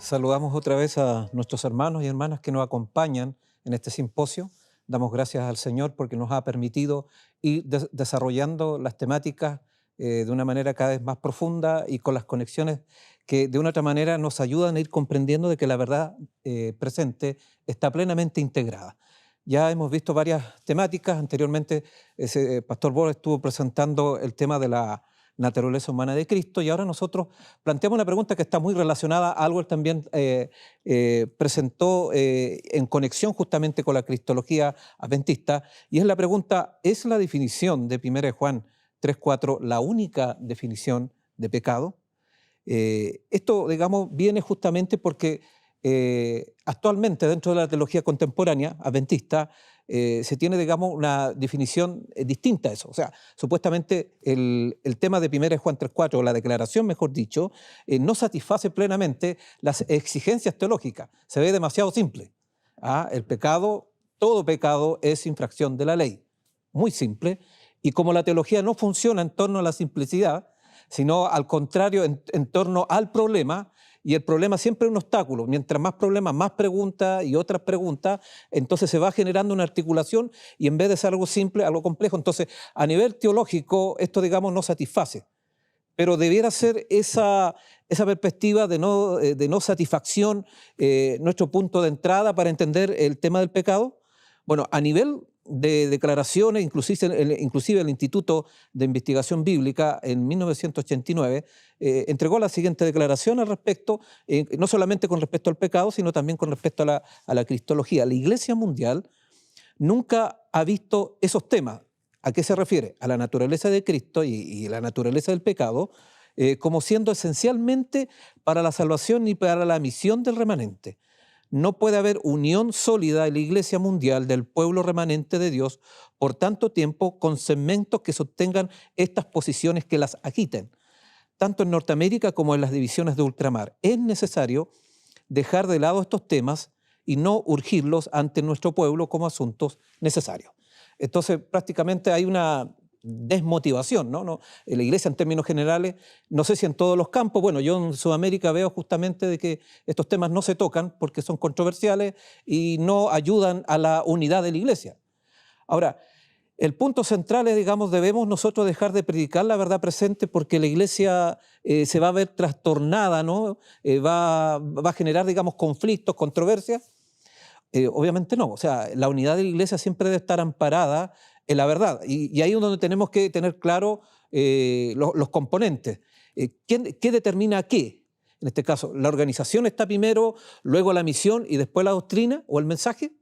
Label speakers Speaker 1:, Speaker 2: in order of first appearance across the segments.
Speaker 1: Saludamos otra vez a nuestros hermanos y hermanas que nos acompañan en este simposio. Damos gracias al Señor porque nos ha permitido ir desarrollando las temáticas de una manera cada vez más profunda y con las conexiones que de una otra manera nos ayudan a ir comprendiendo de que la verdad presente está plenamente integrada. Ya hemos visto varias temáticas. Anteriormente, Pastor Bohr estuvo presentando el tema de la naturaleza humana de Cristo, y ahora nosotros planteamos una pregunta que está muy relacionada a algo que también presentó en conexión justamente con la cristología adventista, y es la pregunta: ¿es la definición de 1 Juan 3:4 la única definición de pecado? Esto, digamos, viene justamente porque actualmente dentro de la teología contemporánea adventista se tiene, digamos, una definición distinta a eso. O sea, supuestamente el tema de 1 Juan 3:4, o la declaración, mejor dicho, no satisface plenamente las exigencias teológicas. Se ve demasiado simple. El pecado, todo pecado es infracción de la ley. Muy simple. Y como la teología no funciona en torno a la simplicidad, sino al contrario, en torno al problema, y el problema siempre es un obstáculo. Mientras más problemas, más preguntas y otras preguntas, entonces se va generando una articulación y en vez de ser algo simple, algo complejo. Entonces, a nivel teológico, esto, digamos, no satisface. Pero debiera ser esa perspectiva de no satisfacción nuestro punto de entrada para entender el tema del pecado. Bueno, a nivel de declaraciones, inclusive el Instituto de Investigación Bíblica en 1989 entregó la siguiente declaración al respecto, no solamente con respecto al pecado, sino también con respecto a la cristología. La Iglesia Mundial nunca ha visto esos temas. ¿A qué se refiere? A la naturaleza de Cristo y la naturaleza del pecado, como siendo esencialmente para la salvación y para la misión del remanente. No puede haber unión sólida en la Iglesia Mundial del pueblo remanente de Dios por tanto tiempo con segmentos que sostengan estas posiciones que las agiten, tanto en Norteamérica como en las divisiones de ultramar. Es necesario dejar de lado estos temas y no urgirlos ante nuestro pueblo como asuntos necesarios. Entonces, prácticamente hay una desmotivación, ¿no? En la Iglesia, en términos generales, no sé si en todos los campos. Bueno, yo en Sudamérica veo justamente de que estos temas no se tocan porque son controversiales y no ayudan a la unidad de la Iglesia. Ahora, el punto central es, digamos, debemos nosotros dejar de predicar la verdad presente porque la Iglesia se va a ver trastornada, ¿no? Va a generar, digamos, conflictos, controversias. Obviamente no. O sea, la unidad de la Iglesia siempre debe estar amparada en la verdad. Y ahí es donde tenemos que tener claro los componentes. ¿Qué determina qué? En este caso, ¿la organización está primero, luego la misión y después la doctrina o el mensaje?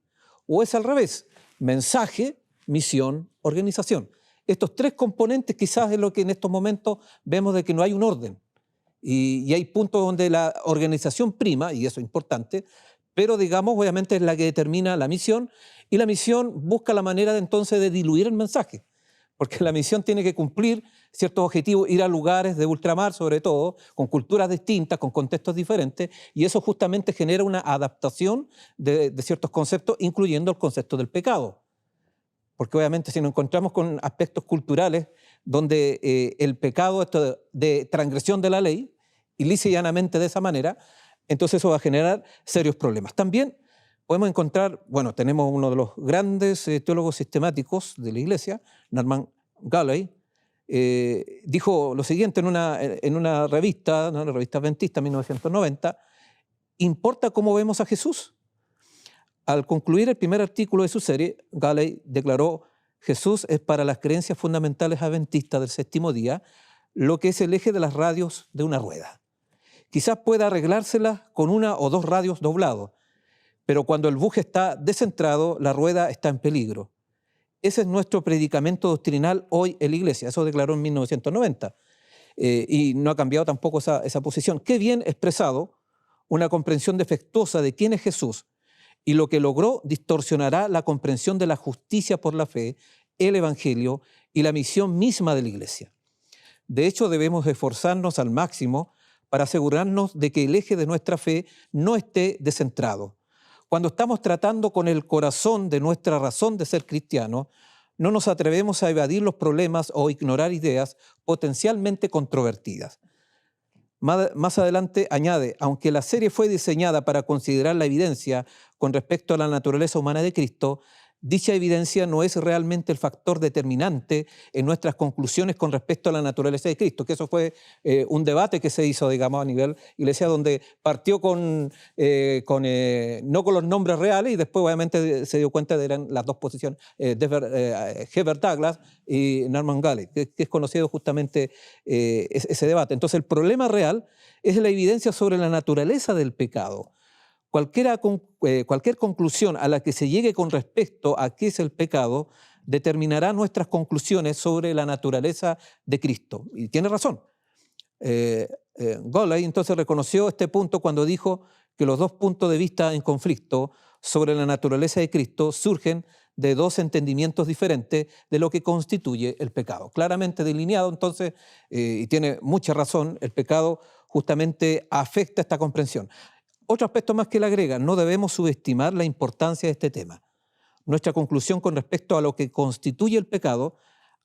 Speaker 1: ¿O es al revés? Mensaje, misión, organización. Estos tres componentes quizás es lo que en estos momentos vemos de que no hay un orden. Y hay puntos donde la organización prima, y eso es importante, pero digamos, obviamente es la que determina la misión, y la misión busca la manera de entonces de diluir el mensaje, porque la misión tiene que cumplir ciertos objetivos, ir a lugares de ultramar sobre todo, con culturas distintas, con contextos diferentes, y eso justamente genera una adaptación de ciertos conceptos, incluyendo el concepto del pecado. Porque obviamente si nos encontramos con aspectos culturales donde el pecado, esto de transgresión de la ley, y lisa y llanamente de esa manera, entonces eso va a generar serios problemas. También podemos encontrar, bueno, tenemos uno de los grandes teólogos sistemáticos de la Iglesia, Norman Galley, dijo lo siguiente en una revista, ¿no?, la revista Adventista, 1990: ¿importa cómo vemos a Jesús? Al concluir el primer artículo de su serie, Galley declaró: Jesús es para las creencias fundamentales adventistas del séptimo día lo que es el eje de las radios de una rueda. Quizás pueda arreglárselas con una o dos radios doblados, pero cuando el buje está descentrado, la rueda está en peligro. Ese es nuestro predicamento doctrinal hoy en la Iglesia. Eso declaró en 1990. Y no ha cambiado tampoco esa posición. Qué bien expresado una comprensión defectuosa de quién es Jesús, y lo que logró distorsionará la comprensión de la justicia por la fe, el Evangelio y la misión misma de la Iglesia. De hecho, debemos esforzarnos al máximo para asegurarnos de que el eje de nuestra fe no esté descentrado. Cuando estamos tratando con el corazón de nuestra razón de ser cristianos, no nos atrevemos a evadir los problemas o ignorar ideas potencialmente controvertidas. Más adelante añade, aunque la serie fue diseñada para considerar la evidencia con respecto a la naturaleza humana de Cristo, dicha evidencia no es realmente el factor determinante en nuestras conclusiones con respecto a la naturaleza de Cristo, que eso fue un debate que se hizo, digamos, a nivel iglesia, donde partió no con los nombres reales y después obviamente se dio cuenta de eran las dos posiciones, Herbert Douglas y Norman Galley, que es conocido justamente ese debate. Entonces el problema real es la evidencia sobre la naturaleza del pecado. Cualquier conclusión a la que se llegue con respecto a qué es el pecado determinará nuestras conclusiones sobre la naturaleza de Cristo. Y tiene razón. Galley entonces reconoció este punto cuando dijo que los dos puntos de vista en conflicto sobre la naturaleza de Cristo surgen de dos entendimientos diferentes de lo que constituye el pecado. Claramente delineado entonces, y tiene mucha razón, el pecado justamente afecta esta comprensión. Otro aspecto más que él agrega, no debemos subestimar la importancia de este tema. Nuestra conclusión con respecto a lo que constituye el pecado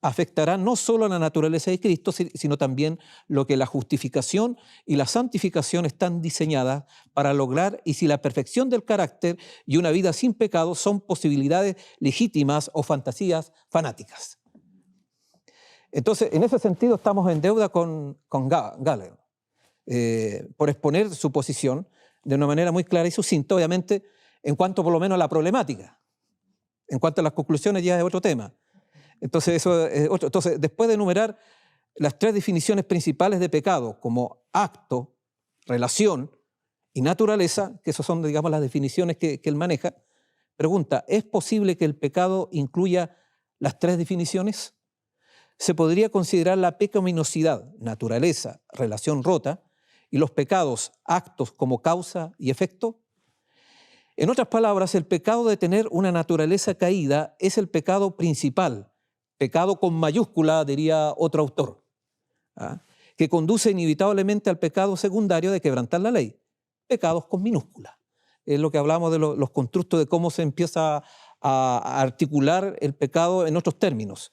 Speaker 1: afectará no solo a la naturaleza de Cristo, sino también lo que la justificación y la santificación están diseñadas para lograr y si la perfección del carácter y una vida sin pecado son posibilidades legítimas o fantasías fanáticas. Entonces, en ese sentido estamos en deuda con Galley por exponer su posición de una manera muy clara y sucinta, obviamente, en cuanto por lo menos a la problemática. En cuanto a las conclusiones ya es otro tema. Entonces, eso es otro. Entonces, después de enumerar las tres definiciones principales de pecado, como acto, relación y naturaleza, que esas son, digamos, las definiciones que él maneja, pregunta, ¿es posible que el pecado incluya las tres definiciones? ¿Se podría considerar la pecaminosidad, naturaleza, relación rota, y los pecados, actos como causa y efecto? En otras palabras, el pecado de tener una naturaleza caída es el pecado principal, pecado con mayúscula, diría otro autor, que conduce inevitablemente al pecado secundario de quebrantar la ley, pecados con minúscula. Es lo que hablamos de los constructos de cómo se empieza a articular el pecado en otros términos.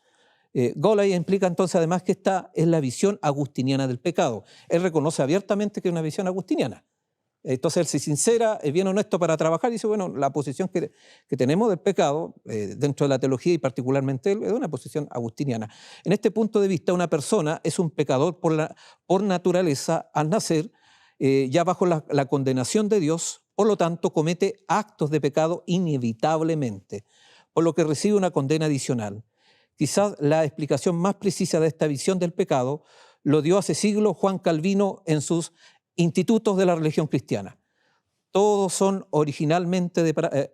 Speaker 1: Galley implica entonces además que esta es la visión agustiniana del pecado. Él reconoce abiertamente que es una visión agustiniana. Entonces él se sincera, es bien honesto para trabajar y dice, bueno, la posición que tenemos del pecado dentro de la teología y particularmente él, es una posición agustiniana. En este punto de vista, una persona es un pecador por naturaleza al nacer, ya bajo la condenación de Dios, por lo tanto comete actos de pecado inevitablemente, por lo que recibe una condena adicional. Quizás la explicación más precisa de esta visión del pecado lo dio hace siglos Juan Calvino en sus Institutos de la Religión Cristiana. Todos son originalmente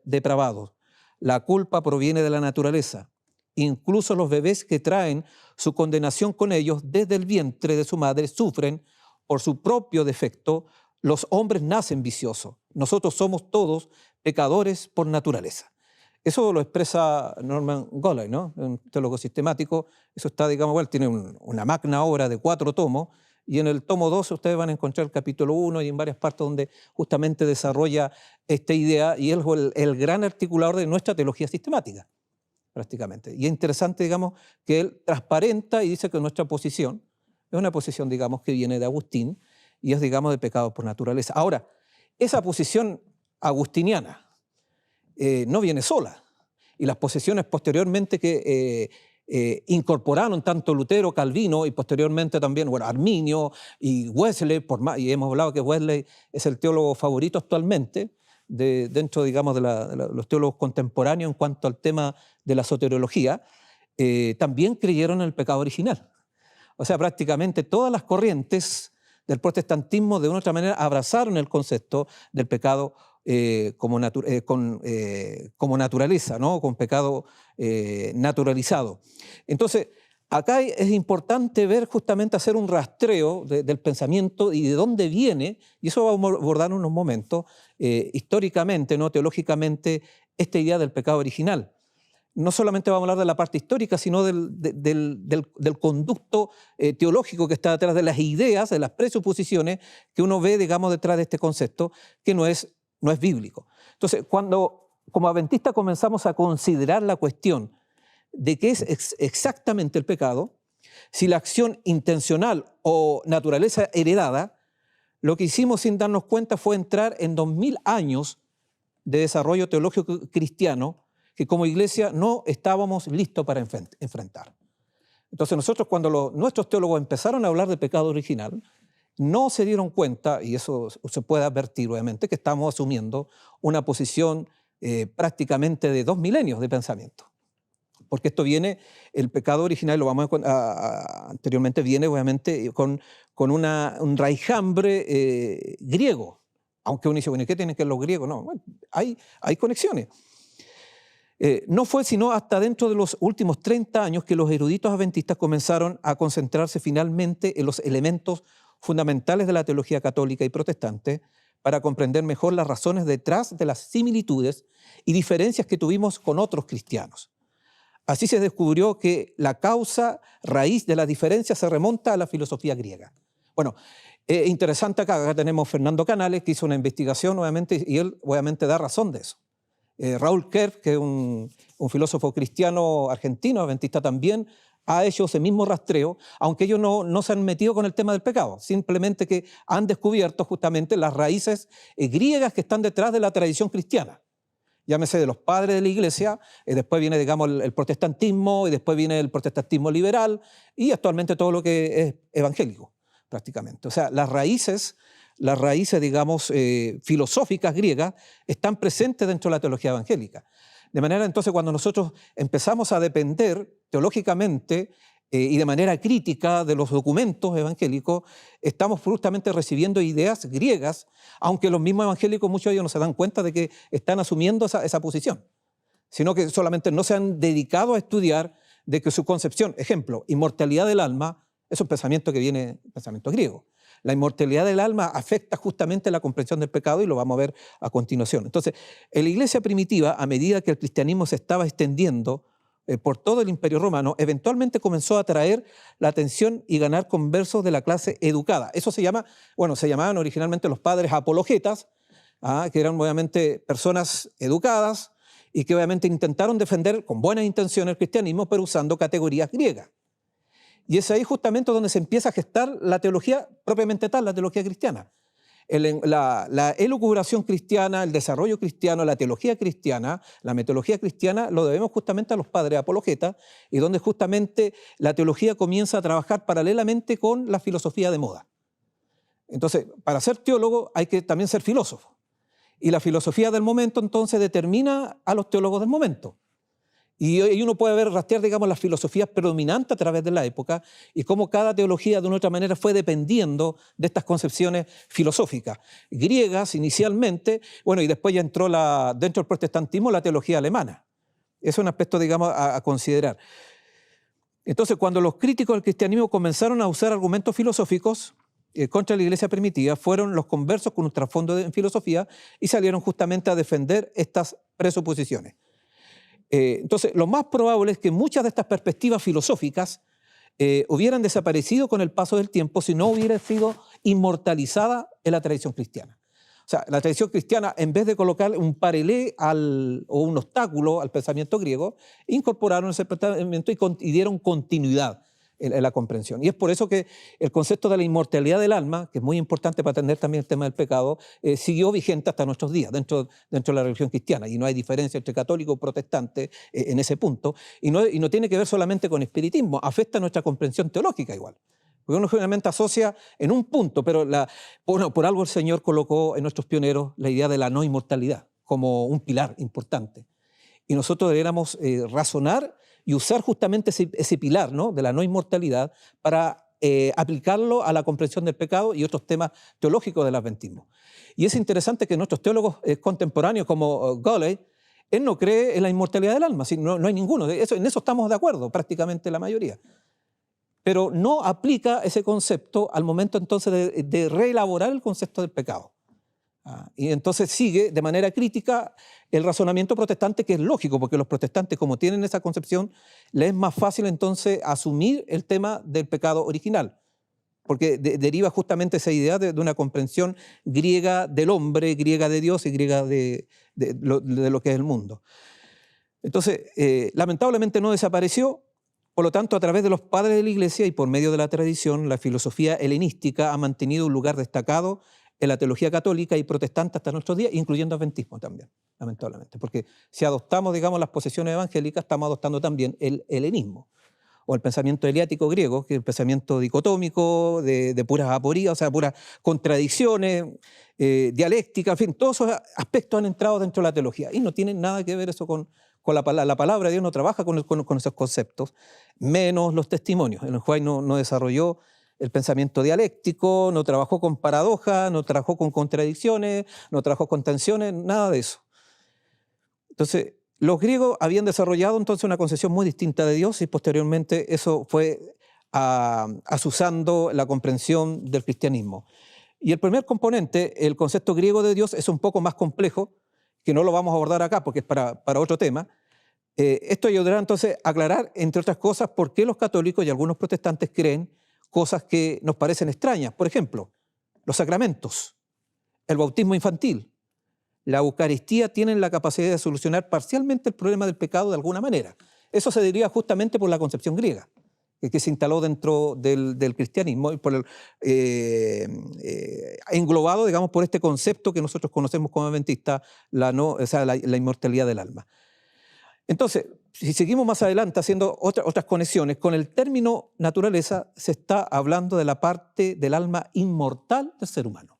Speaker 1: depravados. La culpa proviene de la naturaleza. Incluso los bebés que traen su condenación con ellos desde el vientre de su madre sufren por su propio defecto. Los hombres nacen viciosos. Nosotros somos todos pecadores por naturaleza. Eso lo expresa Norman Galley, ¿no? Un teólogo sistemático. Eso está, digamos, bueno, tiene una magna obra de 4 tomos, y en el tomo 2 ustedes van a encontrar el capítulo 1 y en varias partes donde justamente desarrolla esta idea, y él es el gran articulador de nuestra teología sistemática, prácticamente. Y es interesante, digamos, que él transparenta y dice que nuestra posición es una posición, digamos, que viene de Agustín y es, digamos, de pecado por naturaleza. Ahora, esa posición agustiniana no viene sola. Y las posiciones posteriormente que incorporaron tanto Lutero, Calvino y posteriormente también, bueno, Arminio y Wesley, y hemos hablado que Wesley es el teólogo favorito actualmente dentro, digamos, de los teólogos contemporáneos en cuanto al tema de la soteriología, también creyeron en el pecado original. O sea, prácticamente todas las corrientes del protestantismo de una u otra manera abrazaron el concepto del pecado como naturaleza, ¿no? Con pecado naturalizado. Entonces, acá es importante ver justamente, hacer un rastreo del pensamiento y de dónde viene, y eso vamos a abordar en unos momentos, históricamente, ¿no? Teológicamente, esta idea del pecado original. No solamente vamos a hablar de la parte histórica, sino del conducto teológico que está detrás de las ideas, de las presuposiciones que uno ve, digamos, detrás de este concepto, que no es bíblico. Entonces, cuando como adventistas comenzamos a considerar la cuestión de qué es exactamente el pecado, si la acción intencional o naturaleza heredada, lo que hicimos sin darnos cuenta fue entrar en 2000 años de desarrollo teológico cristiano que como iglesia no estábamos listos para enfrentar. Entonces nosotros cuando nuestros teólogos empezaron a hablar de pecado original, no se dieron cuenta, y eso se puede advertir obviamente, que estamos asumiendo una posición prácticamente de 2 milenios de pensamiento. Porque esto viene, el pecado original, lo vamos anteriormente, viene obviamente con un raijambre griego. Aunque uno dice, bueno, ¿y qué tienen que ver los griegos? No, bueno, hay conexiones. No fue sino hasta dentro de los últimos 30 años que los eruditos adventistas comenzaron a concentrarse finalmente en los elementos fundamentales de la teología católica y protestante para comprender mejor las razones detrás de las similitudes y diferencias que tuvimos con otros cristianos. Así se descubrió que la causa raíz de las diferencias se remonta a la filosofía griega. Bueno, interesante acá tenemos Fernando Canales, que hizo una investigación obviamente, y él obviamente da razón de eso. Raúl Kerr, que es un filósofo cristiano argentino, adventista también, ha hecho ese mismo rastreo, aunque ellos no se han metido con el tema del pecado, simplemente que han descubierto justamente las raíces griegas que están detrás de la tradición cristiana. Llámese de los padres de la iglesia, después viene, digamos, el protestantismo, y después viene el protestantismo liberal, y actualmente todo lo que es evangélico, prácticamente. O sea, las raíces, digamos, filosóficas griegas están presentes dentro de la teología evangélica. De manera, entonces, cuando nosotros empezamos a depender teológicamente y de manera crítica de los documentos evangélicos, estamos justamente recibiendo ideas griegas, aunque los mismos evangélicos, muchos de ellos no se dan cuenta de que están asumiendo esa posición, sino que solamente no se han dedicado a estudiar de que su concepción, ejemplo, inmortalidad del alma, es un pensamiento que viene, un pensamiento griego. La inmortalidad del alma afecta justamente la comprensión del pecado y lo vamos a ver a continuación. Entonces, en la iglesia primitiva, a medida que el cristianismo se estaba extendiendo por todo el Imperio Romano, eventualmente comenzó a atraer la atención y ganar conversos de la clase educada. Eso se llamaban originalmente los padres apologetas, que eran obviamente personas educadas y que obviamente intentaron defender con buenas intenciones el cristianismo, pero usando categorías griegas. Y es ahí justamente donde se empieza a gestar la teología propiamente tal, la teología cristiana. La elucubración cristiana, el desarrollo cristiano, la teología cristiana, la metodología cristiana, lo debemos justamente a los padres apologetas, y donde justamente la teología comienza a trabajar paralelamente con la filosofía de moda. Entonces, para ser teólogo hay que también ser filósofo. Y la filosofía del momento entonces determina a los teólogos del momento. Y uno puede rastrear, digamos, las filosofías predominantes a través de la época y cómo cada teología de una u otra manera fue dependiendo de estas concepciones filosóficas griegas inicialmente, bueno, y después ya entró dentro del protestantismo la teología alemana. Es un aspecto, digamos, a considerar. Entonces, cuando los críticos del cristianismo comenzaron a usar argumentos filosóficos contra la iglesia primitiva, fueron los conversos con un trasfondo en filosofía y salieron justamente a defender estas presuposiciones. Entonces, lo más probable es que muchas de estas perspectivas filosóficas hubieran desaparecido con el paso del tiempo si no hubiera sido inmortalizada en la tradición cristiana. O sea, la tradición cristiana, en vez de colocar un parelé o un obstáculo al pensamiento griego, incorporaron ese pensamiento y dieron continuidad en la comprensión. Y es por eso que el concepto de la inmortalidad del alma, que es muy importante para atender también el tema del pecado, siguió vigente hasta nuestros días dentro de la religión cristiana, y no hay diferencia entre católico y protestante en ese punto, y no tiene que ver solamente con espiritismo, afecta nuestra comprensión teológica igual. Porque uno generalmente asocia en un punto, pero por algo el Señor colocó en nuestros pioneros la idea de la no inmortalidad como un pilar importante. Y nosotros deberíamos razonar y usar justamente ese pilar, ¿no?, de la no inmortalidad para aplicarlo a la comprensión del pecado y otros temas teológicos del adventismo. Y es interesante que nuestros teólogos contemporáneos como Goley, él no cree en la inmortalidad del alma, no hay ninguno, en eso estamos de acuerdo prácticamente la mayoría. Pero no aplica ese concepto al momento entonces de reelaborar el concepto del pecado. Y entonces sigue de manera crítica el razonamiento protestante, que es lógico, porque los protestantes, como tienen esa concepción, les es más fácil entonces asumir el tema del pecado original, porque deriva justamente esa idea de una comprensión griega del hombre, griega de Dios y griega de lo que es el mundo. Entonces, lamentablemente no desapareció, Por lo tanto, a través de los padres de la Iglesia y por medio de la tradición, la filosofía helenística ha mantenido un lugar destacado en la teología católica y protestante hasta nuestros días, incluyendo adventismo también, lamentablemente. Porque si adoptamos, digamos, las posiciones evangélicas, estamos adoptando también el helenismo, o el pensamiento heliático griego, que es el pensamiento dicotómico, de puras aporías, o sea, puras contradicciones, dialéctica, en fin, todos esos aspectos han entrado dentro de la teología y no tienen nada que ver eso con la palabra de Dios, no trabaja con esos conceptos, menos los testimonios. El White no desarrolló el pensamiento dialéctico, no trabajó con paradojas, no trabajó con contradicciones, no trabajó con tensiones, nada de eso. Entonces, los griegos habían desarrollado entonces una concepción muy distinta de Dios y posteriormente eso fue asusando la comprensión del cristianismo. Y el primer componente, el concepto griego de Dios, es un poco más complejo, que no lo vamos a abordar acá porque es para otro tema. Esto ayudará entonces a aclarar, entre otras cosas, por qué los católicos y algunos protestantes creen cosas que nos parecen extrañas. Por ejemplo, los sacramentos, el bautismo infantil, la Eucaristía tienen la capacidad de solucionar parcialmente el problema del pecado de alguna manera. Eso se diría justamente por la concepción griega, que se instaló dentro del cristianismo, y englobado, digamos, por este concepto que nosotros conocemos como adventistas, la inmortalidad del alma. Entonces, si seguimos más adelante haciendo otras conexiones, con el término naturaleza se está hablando de la parte del alma inmortal del ser humano.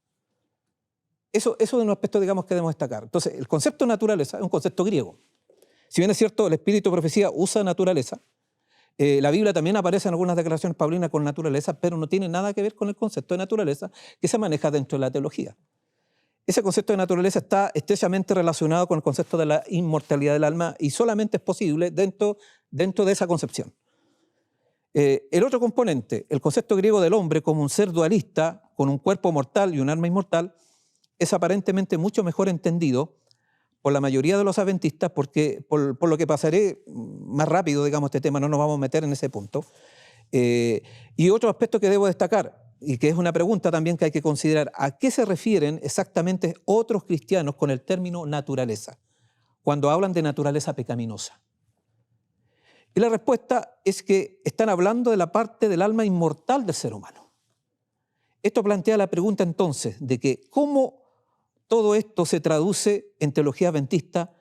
Speaker 1: Eso es un aspecto, digamos, que debemos destacar. Entonces, el concepto de naturaleza es un concepto griego. Si bien es cierto, el Espíritu de Profecía usa naturaleza, la Biblia también aparece en algunas declaraciones paulinas con naturaleza, pero no tiene nada que ver con el concepto de naturaleza que se maneja dentro de la teología. Ese concepto de naturaleza está estrechamente relacionado con el concepto de la inmortalidad del alma y solamente es posible dentro de esa concepción. El otro componente, el concepto griego del hombre como un ser dualista con un cuerpo mortal y un alma inmortal, es aparentemente mucho mejor entendido por la mayoría de los adventistas, porque por lo que pasaré más rápido, digamos, este tema, no nos vamos a meter en ese punto. Y otro aspecto que debo destacar, y que es una pregunta también que hay que considerar, ¿a qué se refieren exactamente otros cristianos con el término naturaleza, cuando hablan de naturaleza pecaminosa? Y la respuesta es que están hablando de la parte del alma inmortal del ser humano. Esto plantea la pregunta entonces de que ¿cómo todo esto se traduce en teología adventista,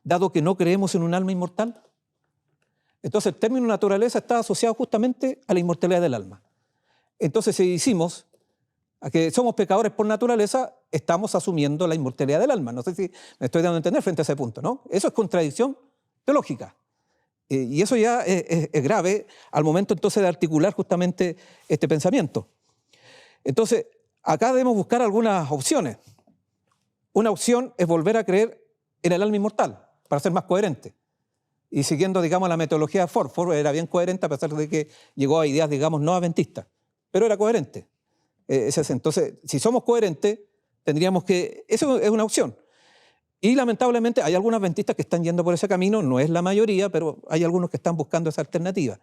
Speaker 1: dado que no creemos en un alma inmortal? Entonces el término naturaleza está asociado justamente a la inmortalidad del alma. Entonces si decimos a que somos pecadores por naturaleza, estamos asumiendo la inmortalidad del alma. No sé si me estoy dando a entender frente a ese punto, ¿no? Eso es contradicción teológica. Y eso ya es grave al momento entonces de articular justamente este pensamiento. Entonces, acá debemos buscar algunas opciones. Una opción es volver a creer en el alma inmortal, para ser más coherente. Y siguiendo, digamos, la metodología de Ford. Ford era bien coherente a pesar de que llegó a ideas, digamos, no adventistas. Pero era coherente. Entonces, si somos coherentes, tendríamos que... Eso es una opción. Y lamentablemente hay algunos adventistas que están yendo por ese camino, no es la mayoría, pero hay algunos que están buscando esa alternativa.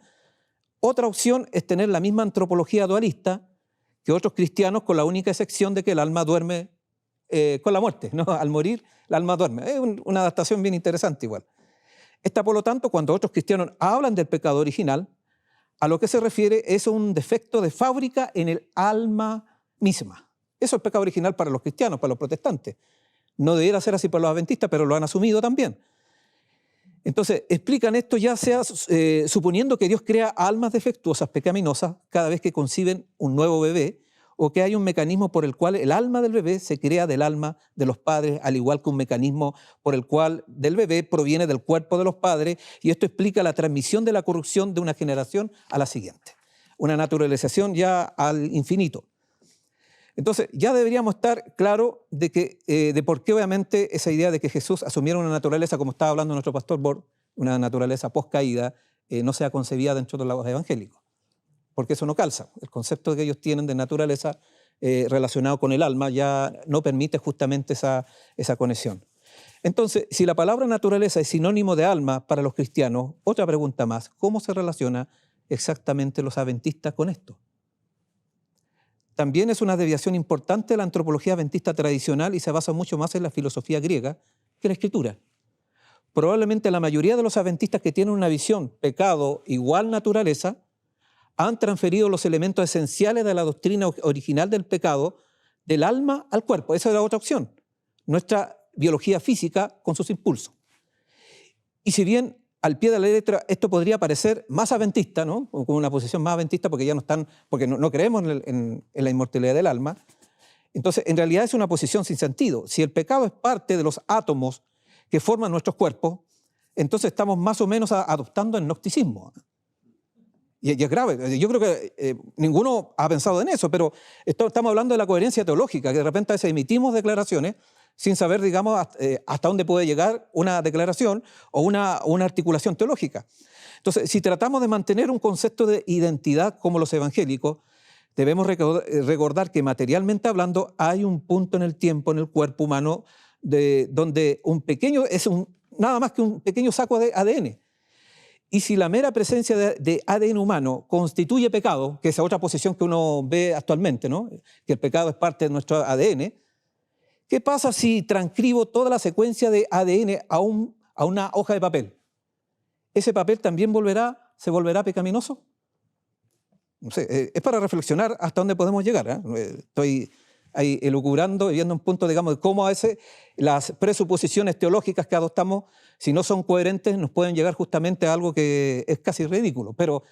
Speaker 1: Otra opción es tener la misma antropología dualista que otros cristianos, con la única excepción de que el alma duerme con la muerte, ¿no? Al morir, el alma duerme. Es una adaptación bien interesante igual. Esta, por lo tanto, cuando otros cristianos hablan del pecado original, a lo que se refiere es un defecto de fábrica en el alma misma. Eso es el pecado original para los cristianos, para los protestantes. No debiera ser así para los adventistas, pero lo han asumido también. Entonces, explican esto ya sea suponiendo que Dios crea almas defectuosas, pecaminosas, cada vez que conciben un nuevo bebé, o que hay un mecanismo por el cual el alma del bebé se crea del alma de los padres, al igual que un mecanismo por el cual del bebé proviene del cuerpo de los padres, y esto explica la transmisión de la corrupción de una generación a la siguiente. Una naturalización ya al infinito. Entonces, ya deberíamos estar claros de por qué obviamente esa idea de que Jesús asumiera una naturaleza, como estaba hablando nuestro pastor Bord, una naturaleza post-caída, no sea concebida dentro de los evangélicos. Porque eso no calza. El concepto que ellos tienen de naturaleza relacionado con el alma ya no permite justamente esa conexión. Entonces, si la palabra naturaleza es sinónimo de alma para los cristianos, otra pregunta más, ¿cómo se relaciona exactamente los adventistas con esto? También es una desviación importante de la antropología adventista tradicional y se basa mucho más en la filosofía griega que en la escritura. probablemente la mayoría de los adventistas que tienen una visión pecado igual naturaleza, han transferido los elementos esenciales de la doctrina original del pecado del alma al cuerpo. Esa es la otra opción, nuestra biología física con sus impulsos. Y si bien al pie de la letra esto podría parecer más adventista, ¿no? Con una posición más adventista porque ya no están, porque no creemos en la inmortalidad del alma, entonces en realidad es una posición sin sentido. Si el pecado es parte de los átomos que forman nuestros cuerpos, entonces estamos más o menos adoptando el gnosticismo. Y es grave. Yo creo que ninguno ha pensado en eso, pero estamos hablando de la coherencia teológica, que de repente a veces emitimos declaraciones sin saber, digamos, hasta dónde puede llegar una declaración o una articulación teológica. Entonces, si tratamos de mantener un concepto de identidad como los evangélicos, debemos recordar que materialmente hablando hay un punto en el tiempo, en el cuerpo humano, donde nada más que un pequeño saco de ADN. Y si la mera presencia de ADN humano constituye pecado, que es otra posición que uno ve actualmente, ¿no? Que el pecado es parte de nuestro ADN, ¿qué pasa si transcribo toda la secuencia de ADN a una hoja de papel? ¿Ese papel también se volverá pecaminoso? No sé, es para reflexionar hasta dónde podemos llegar, ¿eh? Estoy ahí elucubrando y viendo un punto, digamos, de cómo a veces las presuposiciones teológicas que adoptamos, si no son coherentes, nos pueden llegar justamente a algo que es casi ridículo. Pero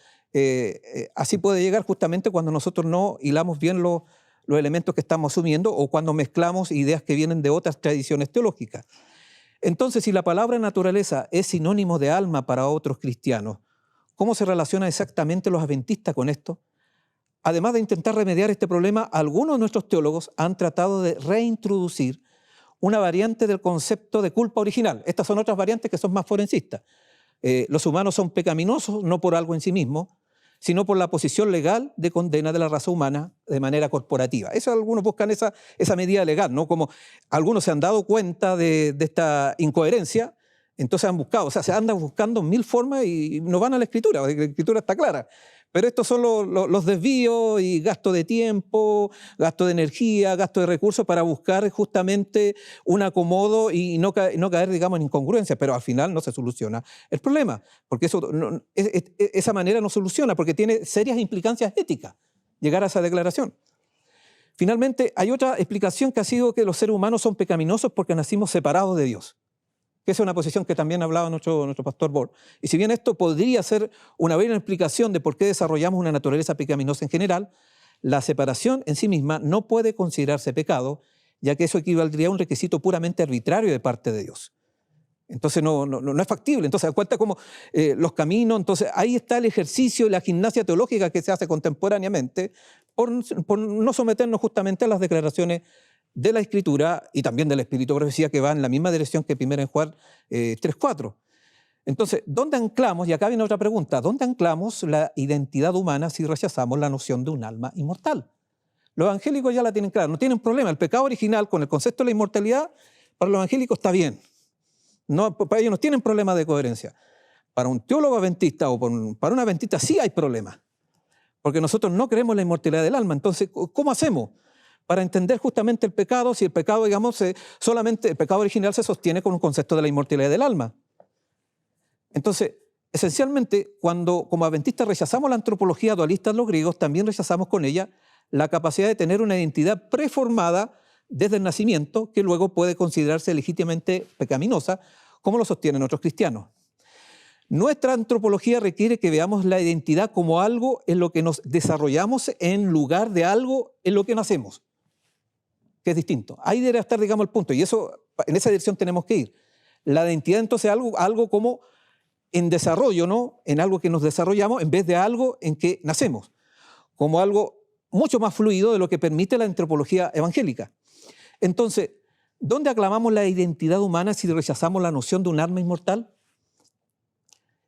Speaker 1: así puede llegar justamente cuando nosotros no hilamos bien los elementos que estamos asumiendo o cuando mezclamos ideas que vienen de otras tradiciones teológicas. Entonces, si la palabra naturaleza es sinónimo de alma para otros cristianos, ¿cómo se relacionan exactamente los adventistas con esto? Además de intentar remediar este problema, algunos de nuestros teólogos han tratado de reintroducir una variante del concepto de culpa original. Estas son otras variantes que son más forencistas. Los humanos son pecaminosos no por algo en sí mismo, sino por la posición legal de condena de la raza humana de manera corporativa. Eso algunos buscan esa medida legal, ¿no? Como algunos se han dado cuenta de esta incoherencia, entonces han buscado, o sea, se andan buscando mil formas y no van a la Escritura, porque la Escritura está clara. Pero estos son los desvíos y gasto de tiempo, gasto de energía, gasto de recursos para buscar justamente un acomodo y no caer, digamos, en incongruencia, pero al final no se soluciona el problema, porque esa manera no soluciona, porque tiene serias implicancias éticas llegar a esa declaración. Finalmente, hay otra explicación que ha sido que los seres humanos son pecaminosos porque nacimos separados de Dios, que esa es una posición que también hablaba nuestro pastor Bor. Y si bien esto podría ser una buena explicación de por qué desarrollamos una naturaleza pecaminosa en general, la separación en sí misma no puede considerarse pecado, ya que eso equivaldría a un requisito puramente arbitrario de parte de Dios. Entonces no es factible. Entonces, da cuenta como los caminos, entonces ahí está el ejercicio y la gimnasia teológica que se hace contemporáneamente por no someternos justamente a las declaraciones de la Escritura y también del Espíritu de Profecía, que va en la misma dirección que 1 Juan 3:4. Entonces, ¿dónde anclamos? Y acá viene otra pregunta. ¿Dónde anclamos la identidad humana si rechazamos la noción de un alma inmortal? Los evangélicos ya la tienen clara, no tienen problema. El pecado original con el concepto de la inmortalidad, para los evangélicos está bien. No, para ellos no tienen problema de coherencia. Para un teólogo adventista o para un adventista sí hay problema, porque nosotros no creemos en la inmortalidad del alma. Entonces, ¿cómo hacemos para entender justamente el pecado, si el pecado, digamos, solamente el pecado original se sostiene con un concepto de la inmortalidad del alma? Entonces, esencialmente, cuando como adventistas rechazamos la antropología dualista de los griegos, también rechazamos con ella la capacidad de tener una identidad preformada desde el nacimiento, que luego puede considerarse legítimamente pecaminosa, como lo sostienen otros cristianos. Nuestra antropología requiere que veamos la identidad como algo en lo que nos desarrollamos en lugar de algo en lo que nacemos, que es distinto. Ahí debe estar, digamos, el punto, y en esa dirección tenemos que ir. La identidad entonces es algo como en desarrollo, ¿no? En algo que nos desarrollamos en vez de algo en que nacemos, como algo mucho más fluido de lo que permite la antropología evangélica. Entonces, ¿dónde aclamamos la identidad humana si rechazamos la noción de un alma inmortal?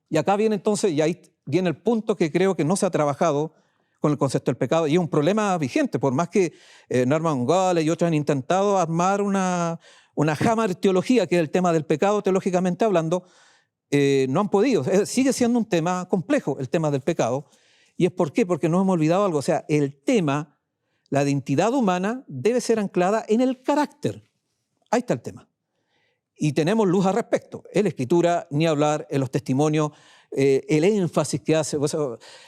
Speaker 1: Y acá viene entonces, y ahí viene el punto que creo que no se ha trabajado con el concepto del pecado, y es un problema vigente, por más que Norman Gale y otros han intentado armar una Hammer teología, que es el tema del pecado teológicamente hablando, no han podido. Sigue siendo un tema complejo el tema del pecado. ¿Y es por qué? Porque nos hemos olvidado algo. O sea, el tema, la identidad humana debe ser anclada en el carácter. Ahí está el tema. y tenemos luz al respecto. En la Escritura, ni hablar, en los testimonios, el énfasis que hace, pues,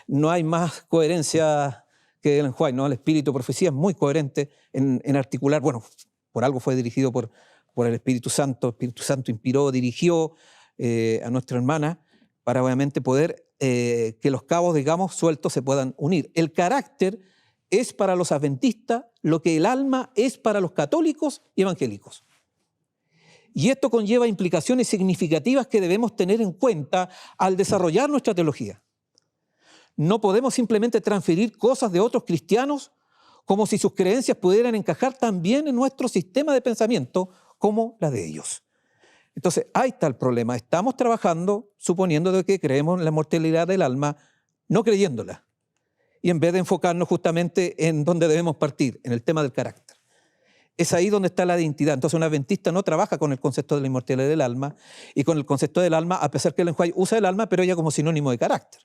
Speaker 1: no hay más coherencia que Ellen White, ¿no? El espíritu de profecía es muy coherente en articular, bueno, por algo fue dirigido por el Espíritu Santo inspiró, dirigió a nuestra hermana para obviamente poder que los cabos, digamos, sueltos se puedan unir. El carácter es para los adventistas lo que el alma es para los católicos y evangélicos. Y esto conlleva implicaciones significativas que debemos tener en cuenta al desarrollar nuestra teología. No podemos simplemente transferir cosas de otros cristianos como si sus creencias pudieran encajar también en nuestro sistema de pensamiento como la de ellos. Entonces, ahí está el problema. Estamos trabajando suponiendo de que creemos en la mortalidad del alma, no creyéndola. Y en vez de enfocarnos justamente en donde debemos partir, en el tema del carácter. Es ahí donde está la identidad. Entonces, un adventista no trabaja con el concepto de la inmortalidad del alma y con el concepto del alma, a pesar que Ellen White usa el alma, pero ella como sinónimo de carácter.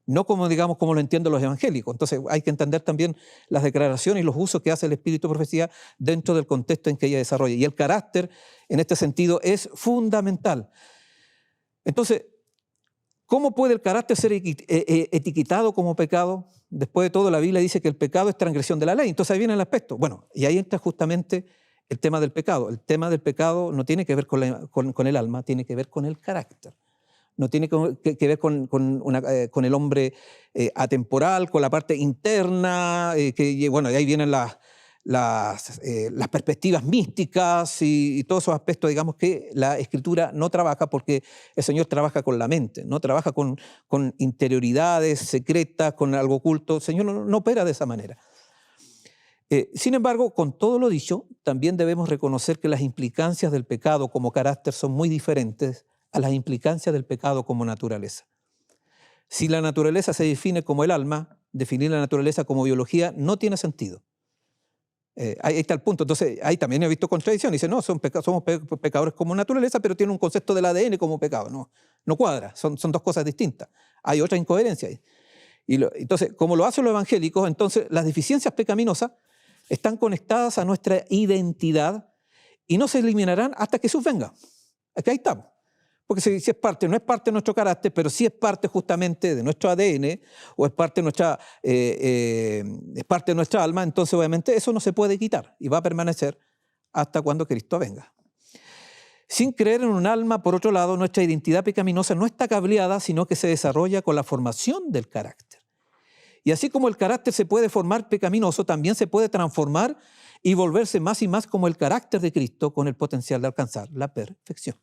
Speaker 1: No como, digamos, como lo entienden los evangélicos. Entonces hay que entender también las declaraciones y los usos que hace el espíritu de profecía dentro del contexto en que ella desarrolla. Y el carácter, en este sentido, es fundamental. Entonces, ¿cómo puede el carácter ser etiquetado como pecado? Después de todo, la Biblia dice que el pecado es transgresión de la ley. Entonces ahí viene el aspecto. Bueno, y ahí entra justamente el tema del pecado. El tema del pecado no tiene que ver con el alma, tiene que ver con el carácter. No tiene que ver con el hombre atemporal, con la parte interna, bueno, de ahí vienen las perspectivas místicas y todos esos aspectos, digamos, que la Escritura no trabaja porque el Señor trabaja con la mente, no trabaja con interioridades secretas, con algo oculto. El Señor no opera de esa manera. Sin embargo, con todo lo dicho, también debemos reconocer que las implicancias del pecado como carácter son muy diferentes a las implicancias del pecado como naturaleza. Si la naturaleza se define como el alma, definir la naturaleza como biología no tiene sentido. Ahí está el punto. Entonces, ahí también he visto contradicción. Dice, no, somos pecadores como naturaleza, pero tiene un concepto del ADN como pecado. No cuadra, son dos cosas distintas. Hay otra incoherencia ahí. Entonces, como lo hacen los evangélicos, entonces las deficiencias pecaminosas están conectadas a nuestra identidad y no se eliminarán hasta que Jesús venga. Aquí ahí estamos. Porque si es parte, no es parte de nuestro carácter, pero sí es parte justamente de nuestro ADN o es parte de nuestra alma, entonces obviamente eso no se puede quitar y va a permanecer hasta cuando Cristo venga. Sin creer en un alma, por otro lado, nuestra identidad pecaminosa no está cableada, sino que se desarrolla con la formación del carácter. Y así como el carácter se puede formar pecaminoso, también se puede transformar y volverse más y más como el carácter de Cristo con el potencial de alcanzar la perfección.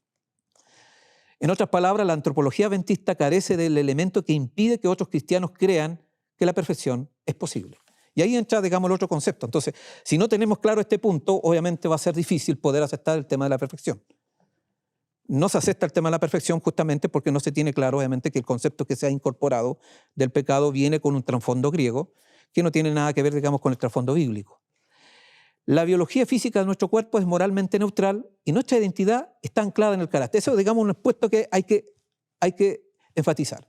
Speaker 1: En otras palabras, la antropología adventista carece del elemento que impide que otros cristianos crean que la perfección es posible. Y ahí entra, digamos, el otro concepto. Entonces, si no tenemos claro este punto, obviamente va a ser difícil poder aceptar el tema de la perfección. No se acepta el tema de la perfección justamente porque no se tiene claro, obviamente, que el concepto que se ha incorporado del pecado viene con un trasfondo griego que no tiene nada que ver, digamos, con el trasfondo bíblico. La biología física de nuestro cuerpo es moralmente neutral y nuestra identidad está anclada en el carácter. Eso, digamos, un aspecto que hay que enfatizar.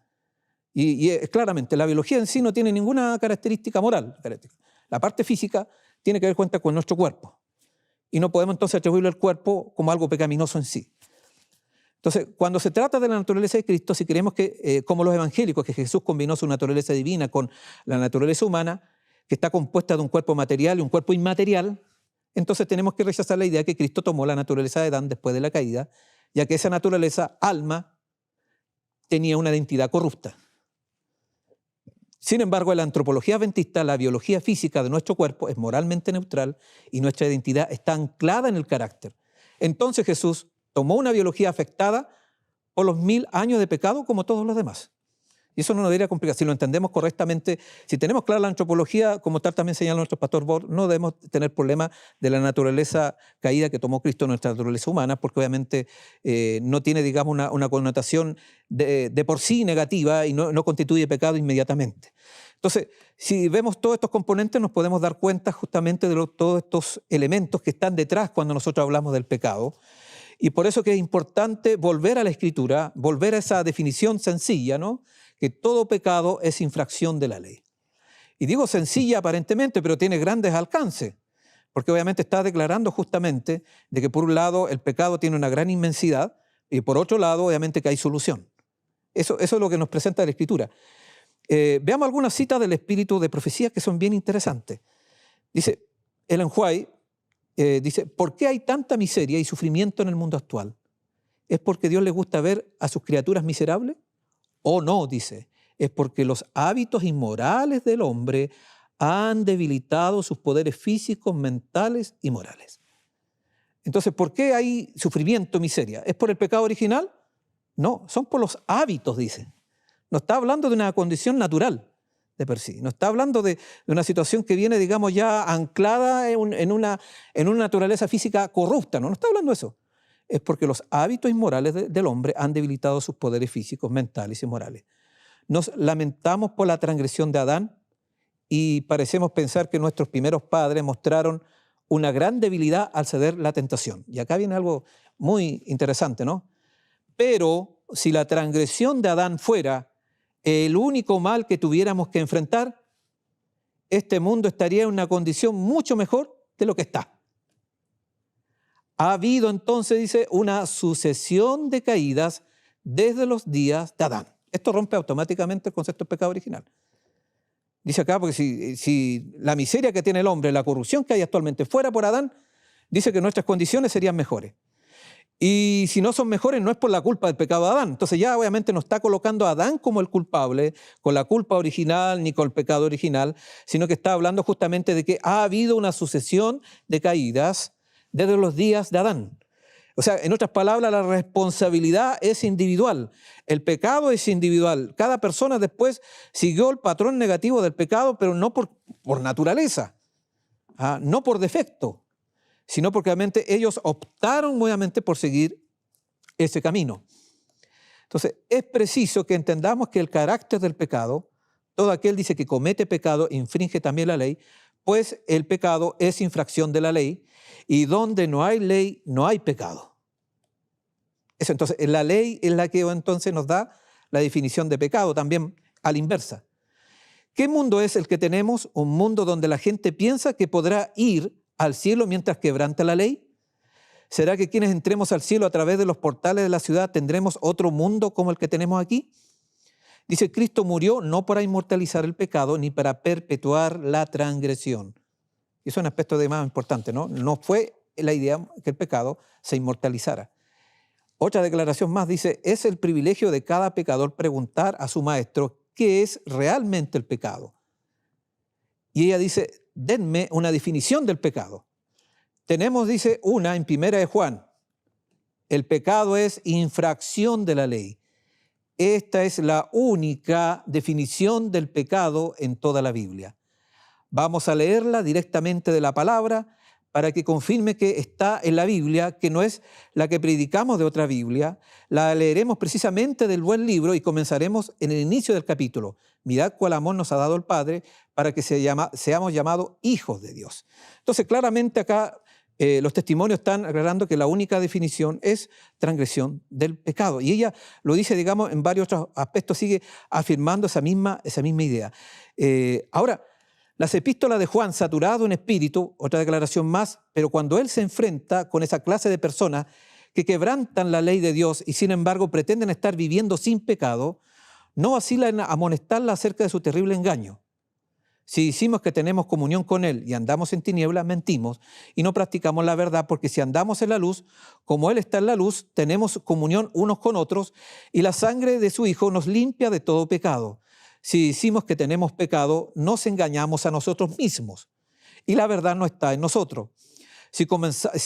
Speaker 1: Y claramente, la biología en sí no tiene ninguna característica moral. La parte física tiene que ver cuenta con nuestro cuerpo. Y no podemos entonces atribuirle al cuerpo como algo pecaminoso en sí. Entonces, cuando se trata de la naturaleza de Cristo, si creemos que, como los evangélicos, que Jesús combinó su naturaleza divina con la naturaleza humana, que está compuesta de un cuerpo material y un cuerpo inmaterial, entonces tenemos que rechazar la idea que Cristo tomó la naturaleza de Adán después de la caída, ya que esa naturaleza, alma, tenía una identidad corrupta. Sin embargo, en la antropología adventista, la biología física de nuestro cuerpo es moralmente neutral y nuestra identidad está anclada en el carácter. Entonces Jesús tomó una biología afectada por los 1000 años de pecado como todos los demás. Y eso no nos debería complicar. Si lo entendemos correctamente, si tenemos clara la antropología, como tal también señala nuestro pastor Bohr, no debemos tener problema de la naturaleza caída que tomó Cristo en nuestra naturaleza humana, porque obviamente no tiene, digamos, una connotación de por sí negativa y no constituye pecado inmediatamente. Entonces, si vemos todos estos componentes, nos podemos dar cuenta justamente de todos estos elementos que están detrás cuando nosotros hablamos del pecado. Y por eso que es importante volver a la Escritura, volver a esa definición sencilla, ¿no? Que todo pecado es infracción de la ley. Y digo sencilla aparentemente, pero tiene grandes alcances, porque obviamente está declarando justamente de que por un lado el pecado tiene una gran inmensidad y por otro lado obviamente que hay solución. Eso es lo que nos presenta la Escritura. Veamos algunas citas del espíritu de profecía que son bien interesantes. Dice Ellen White, dice, ¿por qué hay tanta miseria y sufrimiento en el mundo actual? ¿Es porque Dios le gusta ver a sus criaturas miserables? ¿O no? Dice, es porque los hábitos inmorales del hombre han debilitado sus poderes físicos, mentales y morales. Entonces, ¿por qué hay sufrimiento, miseria? ¿Es por el pecado original? No, son por los hábitos, dice. No está hablando de una condición natural de per sí. No está hablando de una situación que viene, digamos, ya anclada en una naturaleza física corrupta. No está hablando de eso. Es porque los hábitos inmorales del hombre han debilitado sus poderes físicos, mentales y morales. Nos lamentamos por la transgresión de Adán y parecemos pensar que nuestros primeros padres mostraron una gran debilidad al ceder la tentación. Y acá viene algo muy interesante, ¿no? Pero si la transgresión de Adán fuera el único mal que tuviéramos que enfrentar, este mundo estaría en una condición mucho mejor de lo que está. Ha habido entonces, dice, una sucesión de caídas desde los días de Adán. Esto rompe automáticamente el concepto de pecado original. Dice acá, porque si la miseria que tiene el hombre, la corrupción que hay actualmente fuera por Adán, dice que nuestras condiciones serían mejores. Y si no son mejores, no es por la culpa del pecado de Adán. Entonces ya obviamente no está colocando a Adán como el culpable, con la culpa original ni con el pecado original, sino que está hablando justamente de que ha habido una sucesión de caídas desde los días de Adán. O sea, en otras palabras, la responsabilidad es individual, el pecado es individual. Cada persona después siguió el patrón negativo del pecado, pero no por naturaleza, no por defecto, sino porque obviamente ellos optaron obviamente por seguir ese camino. Entonces, es preciso que entendamos que el carácter del pecado, todo aquel dice que comete pecado, infringe también la ley, pues el pecado es infracción de la ley, y donde no hay ley, no hay pecado. Eso, entonces, la ley es la que entonces nos da la definición de pecado, también a la inversa. ¿Qué mundo es el que tenemos? Un mundo donde la gente piensa que podrá ir al cielo mientras quebranta la ley. ¿Será que quienes entremos al cielo a través de los portales de la ciudad tendremos otro mundo como el que tenemos aquí? Dice, Cristo murió no para inmortalizar el pecado ni para perpetuar la transgresión. Y eso es un aspecto de más importante, ¿no? No fue la idea que el pecado se inmortalizara. Otra declaración más dice, es el privilegio de cada pecador preguntar a su maestro qué es realmente el pecado. Y ella dice, denme una definición del pecado. Tenemos, dice, una en Primera de Juan. El pecado es infracción de la ley. Esta es la única definición del pecado en toda la Biblia. Vamos a leerla directamente de la palabra para que confirme que está en la Biblia, que no es la que predicamos de otra Biblia. La leeremos precisamente del buen libro y comenzaremos en el inicio del capítulo. Mirad cuál amor nos ha dado el Padre para que seamos llamados hijos de Dios. Entonces, claramente acá los testimonios están aclarando que la única definición es transgresión del pecado. Y ella lo dice, digamos, en varios otros aspectos, sigue afirmando esa misma idea. Ahora, las epístolas de Juan, saturado en espíritu, otra declaración más, pero cuando él se enfrenta con esa clase de personas que quebrantan la ley de Dios y sin embargo pretenden estar viviendo sin pecado, no vacila en amonestarla acerca de su terrible engaño. Si decimos que tenemos comunión con Él y andamos en tinieblas, mentimos y no practicamos la verdad, porque si andamos en la luz, como Él está en la luz, tenemos comunión unos con otros y la sangre de su Hijo nos limpia de todo pecado. Si decimos que tenemos pecado, nos engañamos a nosotros mismos y la verdad no está en nosotros. Si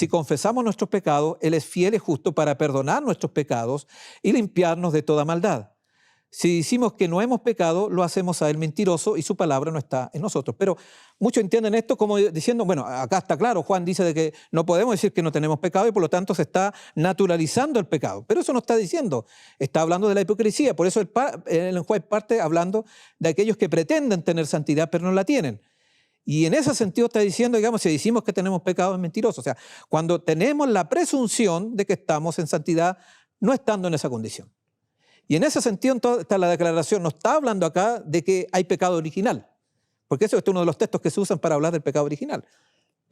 Speaker 1: confesamos nuestros pecados, Él es fiel y justo para perdonar nuestros pecados y limpiarnos de toda maldad. Si decimos que no hemos pecado, lo hacemos a Él mentiroso y su palabra no está en nosotros. Pero muchos entienden esto como diciendo, bueno, acá está claro, Juan dice de que no podemos decir que no tenemos pecado y por lo tanto se está naturalizando el pecado. Pero eso no está diciendo, está hablando de la hipocresía. Por eso el juez parte hablando de aquellos que pretenden tener santidad pero no la tienen. Y en ese sentido está diciendo, digamos, si decimos que tenemos pecado es mentiroso. O sea, cuando tenemos la presunción de que estamos en santidad no estando en esa condición. Y en ese sentido entonces está la declaración, no está hablando acá de que hay pecado original, porque eso es uno de los textos que se usan para hablar del pecado original.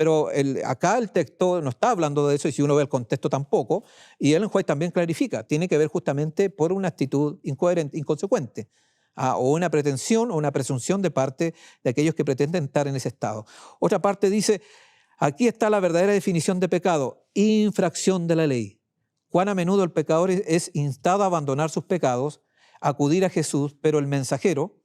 Speaker 1: pero acá el texto no está hablando de eso, y si uno ve el contexto tampoco, y Ellen White también clarifica, tiene que ver justamente por una actitud incoherente, inconsecuente, o una pretensión o una presunción de parte de aquellos que pretenden estar en ese estado. Otra parte dice, aquí está la verdadera definición de pecado, infracción de la ley. Cuán a menudo el pecador es instado a abandonar sus pecados, a acudir a Jesús, pero el mensajero,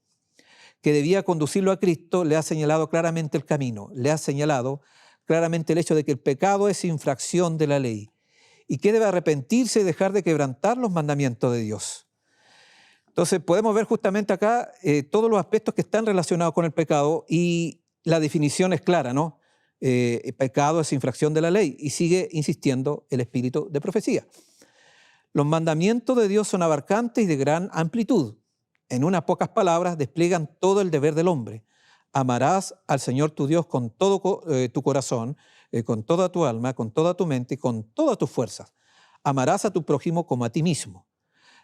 Speaker 1: que debía conducirlo a Cristo, le ha señalado claramente el camino, le ha señalado claramente el hecho de que el pecado es infracción de la ley y que debe arrepentirse y dejar de quebrantar los mandamientos de Dios. Entonces podemos ver justamente acá todos los aspectos que están relacionados con el pecado, y la definición es clara, ¿no? El pecado es infracción de la ley, y sigue insistiendo el espíritu de profecía. Los mandamientos de Dios son abarcantes y de gran amplitud. En unas pocas palabras despliegan todo el deber del hombre. Amarás al Señor tu Dios con todo tu corazón, con toda tu alma, con toda tu mente y con todas tus fuerzas. Amarás a tu prójimo como a ti mismo.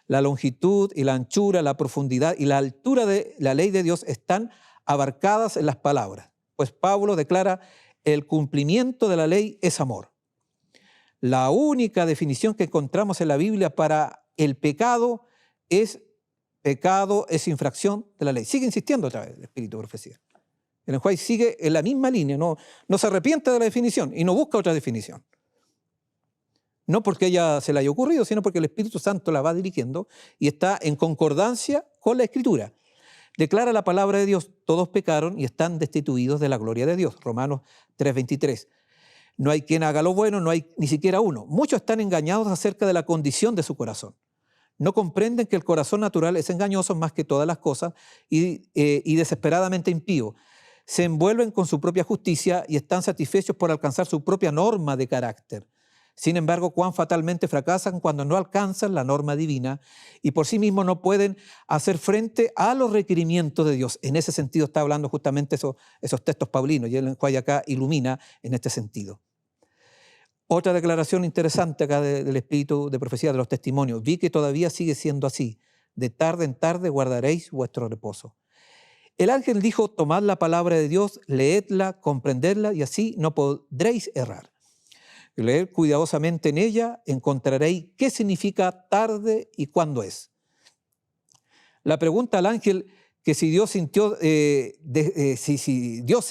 Speaker 1: La longitud y la anchura, la profundidad y la altura de la ley de Dios están abarcadas en las palabras. Pues Pablo declara, el cumplimiento de la ley es amor. La única definición que encontramos en la Biblia para el pecado es infracción de la ley. Sigue insistiendo otra vez el espíritu de profecía. El White sigue en la misma línea, no se arrepiente de la definición y no busca otra definición. No porque ella se le haya ocurrido, sino porque el Espíritu Santo la va dirigiendo y está en concordancia con la Escritura. Declara la palabra de Dios, todos pecaron y están destituidos de la gloria de Dios. Romanos 3:23. No hay quien haga lo bueno, no hay ni siquiera uno. Muchos están engañados acerca de la condición de su corazón. No comprenden que el corazón natural es engañoso más que todas las cosas y desesperadamente impío. Se envuelven con su propia justicia y están satisfechos por alcanzar su propia norma de carácter. Sin embargo, cuán fatalmente fracasan cuando no alcanzan la norma divina y por sí mismos no pueden hacer frente a los requerimientos de Dios. En ese sentido está hablando justamente esos textos paulinos, y el cual acá ilumina en este sentido. Otra declaración interesante acá del espíritu de profecía de los testimonios. Vi que todavía sigue siendo así. De tarde en tarde guardaréis vuestro reposo. El ángel dijo, tomad la palabra de Dios, leedla, comprendedla, y así no podréis errar. Leed cuidadosamente en ella, encontraréis qué significa tarde y cuándo es. La pregunta al ángel que si Dios se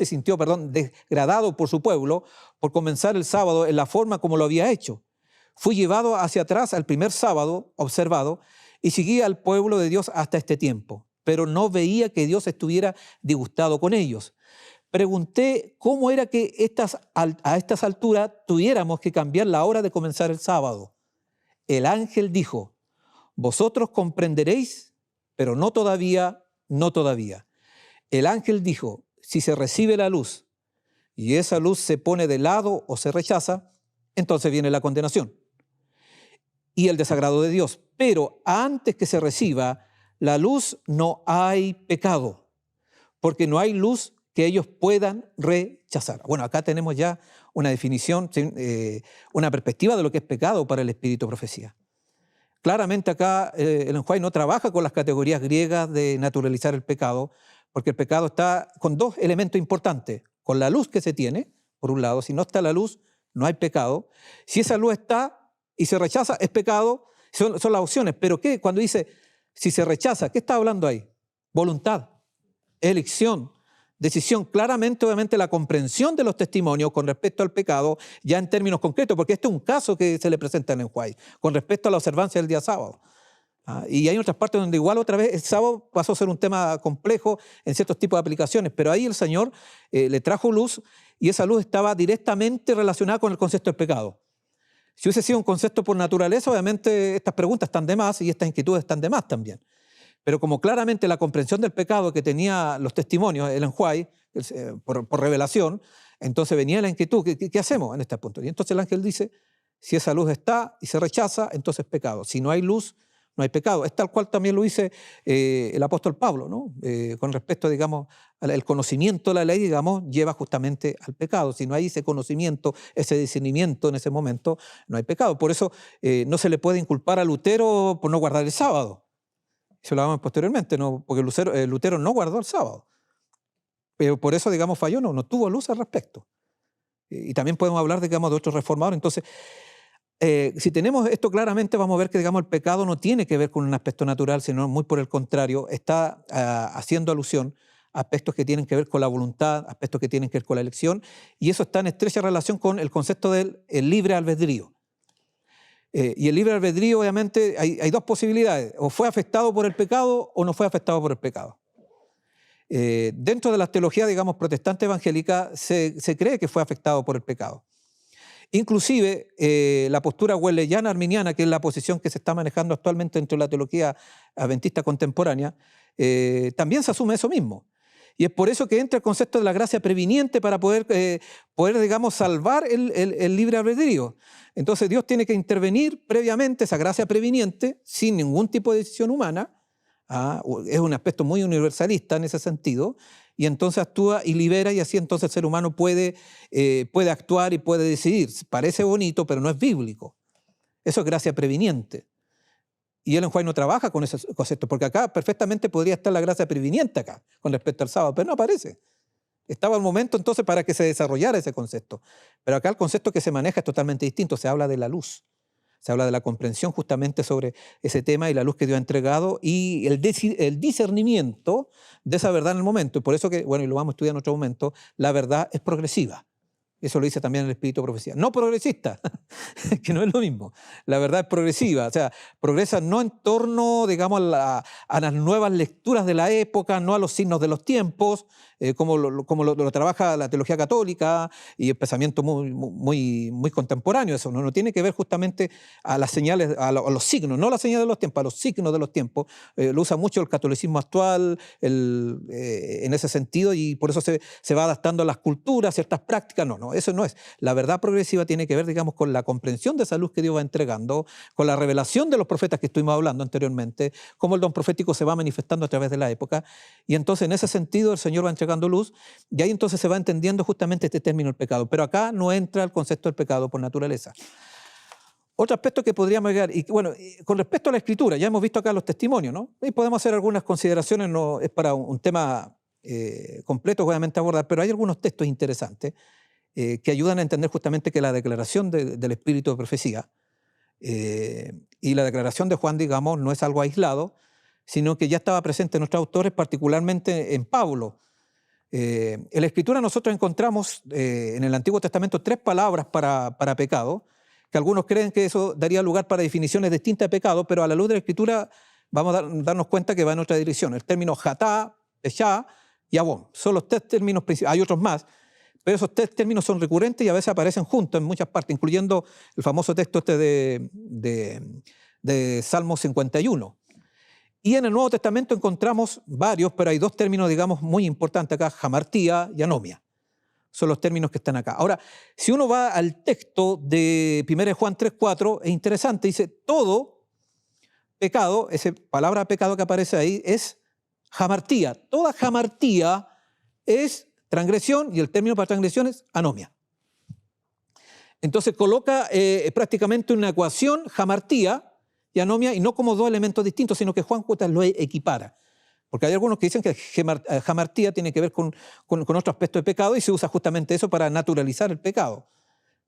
Speaker 1: sintió degradado por su pueblo por comenzar el sábado en la forma como lo había hecho. Fui llevado hacia atrás al primer sábado observado y seguí al pueblo de Dios hasta este tiempo, pero no veía que Dios estuviera disgustado con ellos. Pregunté cómo era que a estas alturas tuviéramos que cambiar la hora de comenzar el sábado. El ángel dijo, vosotros comprenderéis, pero no todavía, no todavía. El ángel dijo, si se recibe la luz y esa luz se pone de lado o se rechaza, entonces viene la condenación y el desagrado de Dios. Pero antes que se reciba la luz no hay pecado, porque no hay luz que ellos puedan rechazar. Bueno, acá tenemos ya una definición, una perspectiva de lo que es pecado para el espíritu de profecía. Claramente acá Ellen White no trabaja con las categorías griegas de naturalizar el pecado, porque el pecado está con dos elementos importantes. Con la luz que se tiene, por un lado, si no está la luz, no hay pecado. Si esa luz está y se rechaza, es pecado, son las opciones. Pero ¿qué? Cuando dice, si se rechaza, ¿qué está hablando ahí? Voluntad, elección, decisión. Claramente, obviamente, la comprensión de los testimonios con respecto al pecado, ya en términos concretos, porque este es un caso que se le presenta en Ellen White, con respecto a la observancia del día sábado. Y hay otras partes donde igual otra vez el sábado pasó a ser un tema complejo en ciertos tipos de aplicaciones, pero ahí el Señor le trajo luz y esa luz estaba directamente relacionada con el concepto del pecado. Si hubiese sido un concepto por naturaleza, obviamente estas preguntas están de más y estas inquietudes están de más también. Pero como claramente la comprensión del pecado que tenía los testimonios, Ellen White, por revelación, entonces venía la inquietud, ¿qué hacemos en este punto? Y entonces el ángel dice, si esa luz está y se rechaza, entonces es pecado. Si no hay luz, no hay pecado. Es tal cual también lo dice el apóstol Pablo, ¿no? Con respecto, digamos, al conocimiento de la ley, digamos, lleva justamente al pecado. Si no hay ese conocimiento, ese discernimiento en ese momento, no hay pecado. Por eso no se le puede inculpar a Lutero por no guardar el sábado. Eso lo hablamos posteriormente, ¿no? Porque Lutero no guardó el sábado. Pero por eso, digamos, falló, no tuvo luz al respecto. Y también podemos hablar, digamos, de otros reformadores. Entonces, si tenemos esto claramente, vamos a ver que, digamos, el pecado no tiene que ver con un aspecto natural, sino muy por el contrario, está haciendo alusión a aspectos que tienen que ver con la voluntad, aspectos que tienen que ver con la elección, y eso está en estrecha relación con el concepto del el libre albedrío. Y el libre albedrío, obviamente, hay dos posibilidades: o fue afectado por el pecado o no fue afectado por el pecado. Dentro de la teología, digamos, protestante evangélica, se cree que fue afectado por el pecado. Inclusive, la postura wesleyana arminiana, que es la posición que se está manejando actualmente dentro de la teología adventista contemporánea, también se asume eso mismo. Y es por eso que entra el concepto de la gracia previniente para poder digamos, salvar el libre albedrío. Entonces Dios tiene que intervenir previamente, esa gracia previniente, sin ningún tipo de decisión humana. Es un aspecto muy universalista en ese sentido, y entonces actúa y libera, y así entonces el ser humano puede actuar y puede decidir. Parece bonito, pero no es bíblico. Eso es gracia previniente. Y Ellen White no trabaja con ese concepto, porque acá perfectamente podría estar la gracia previniente acá, con respecto al sábado, pero no aparece. Estaba el momento entonces para que se desarrollara ese concepto. Pero acá el concepto que se maneja es totalmente distinto, se habla de la luz. Se habla de la comprensión justamente sobre ese tema y la luz que Dios ha entregado y el discernimiento de esa verdad en el momento. Y por eso que, bueno, y lo vamos a estudiar en otro momento, la verdad es progresiva. Eso lo dice también el Espíritu de Profecía. No progresista, que no es lo mismo. La verdad es progresiva, o sea, progresa no en torno, digamos, a las nuevas lecturas de la época, no a los signos de los tiempos, como lo trabaja la teología católica y el pensamiento muy contemporáneo. Eso no tiene que ver justamente a las señales, a los signos, no a las señales de los tiempos, a los signos de los tiempos. Lo usa mucho el catolicismo actual en ese sentido, y por eso se va adaptando a las culturas, ciertas prácticas. No, eso no es. La verdad progresiva tiene que ver, digamos, con la comprensión de esa luz que Dios va entregando, con la revelación de los profetas que estuvimos hablando anteriormente, cómo el don profético se va manifestando a través de la época, y entonces en ese sentido el Señor va entregando luz, y ahí entonces se va entendiendo justamente este término, el pecado. Pero acá no entra el concepto del pecado por naturaleza. Otro aspecto que podríamos llegar, y bueno, con respecto a la Escritura, ya hemos visto acá los testimonios, ¿no? Y podemos hacer algunas consideraciones, no es para un tema completo obviamente abordar, pero hay algunos textos interesantes que ayudan a entender justamente que la declaración del Espíritu de Profecía y la declaración de Juan, digamos, no es algo aislado, sino que ya estaba presente en nuestros autores, particularmente en Pablo. En la Escritura nosotros encontramos en el Antiguo Testamento 3 palabras para pecado, que algunos creen que eso daría lugar para definiciones distintas de pecado, pero a la luz de la Escritura vamos a darnos cuenta que va en otra dirección. El término jatá, peshá y abón son los 3 términos principales. Hay otros más, pero esos 3 términos son recurrentes y a veces aparecen juntos en muchas partes, incluyendo el famoso texto de Salmo 51. Y en el Nuevo Testamento encontramos varios, pero hay 2 términos, digamos, muy importantes acá: jamartía y anomia. Son los términos que están acá. Ahora, si uno va al texto de 1 Juan 3:4, es interesante, dice: todo pecado, esa palabra pecado que aparece ahí, es jamartía. Toda jamartía es transgresión, y el término para transgresión es anomia. Entonces coloca prácticamente una ecuación, jamartía y anomia, y no como 2 elementos distintos, sino que Juan Cuotas lo equipara. Porque hay algunos que dicen que jamartía tiene que ver con otro aspecto de pecado, y se usa justamente eso para naturalizar el pecado.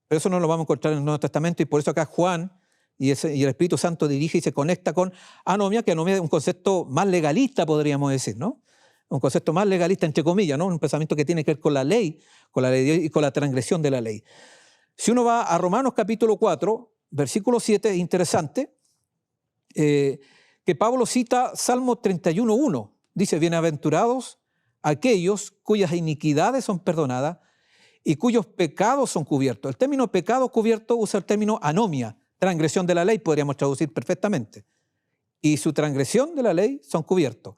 Speaker 1: Pero eso no lo vamos a encontrar en el Nuevo Testamento, y por eso acá Juan y el Espíritu Santo dirige y se conecta con anomia, que anomia es un concepto más legalista, podríamos decir, ¿no? Un concepto más legalista, entre comillas, ¿no? Un pensamiento que tiene que ver con la ley de Dios y con la transgresión de la ley. Si uno va a Romanos capítulo 4, versículo 7, es interesante que Pablo cita Salmo 31:1. Dice: bienaventurados aquellos cuyas iniquidades son perdonadas y cuyos pecados son cubiertos. El término pecado cubierto usa el término anomia, transgresión de la ley, podríamos traducir perfectamente. Y su transgresión de la ley son cubiertos.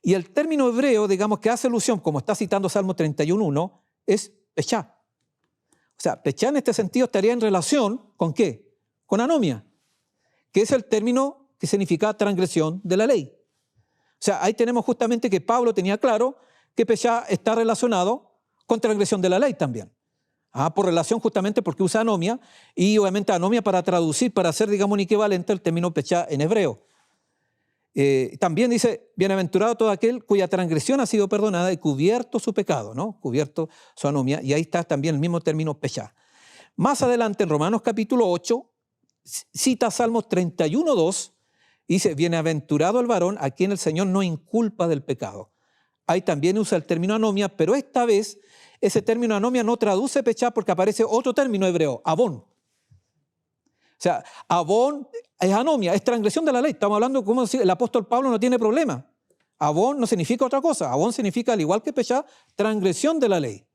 Speaker 1: Y el término hebreo, digamos, que hace alusión, como está citando Salmo 31:1, es pechá. O sea, pechá en este sentido estaría en relación ¿con qué? Con anomia, que es el término que significa transgresión de la ley. O sea, ahí tenemos justamente que Pablo tenía claro que pechá está relacionado con transgresión de la ley también. Por relación justamente porque usa anomia, y obviamente anomia para traducir, para hacer, digamos, un equivalente al término pechá en hebreo. También dice, bienaventurado todo aquel cuya transgresión ha sido perdonada y cubierto su pecado, ¿no? Cubierto su anomia. Y ahí está también el mismo término pechá. Más adelante, en Romanos capítulo 8, cita Salmos 31:2, y dice, bienaventurado el varón a quien el Señor no inculpa del pecado. Ahí también usa el término anomia, pero esta vez ese término anomia no traduce pechá porque aparece otro término hebreo, abón. O sea, abón es anomia, es transgresión de la ley. Estamos hablando como si el apóstol Pablo no tiene problema. Abón no significa otra cosa. Abón significa, al igual que pechá, transgresión de la ley.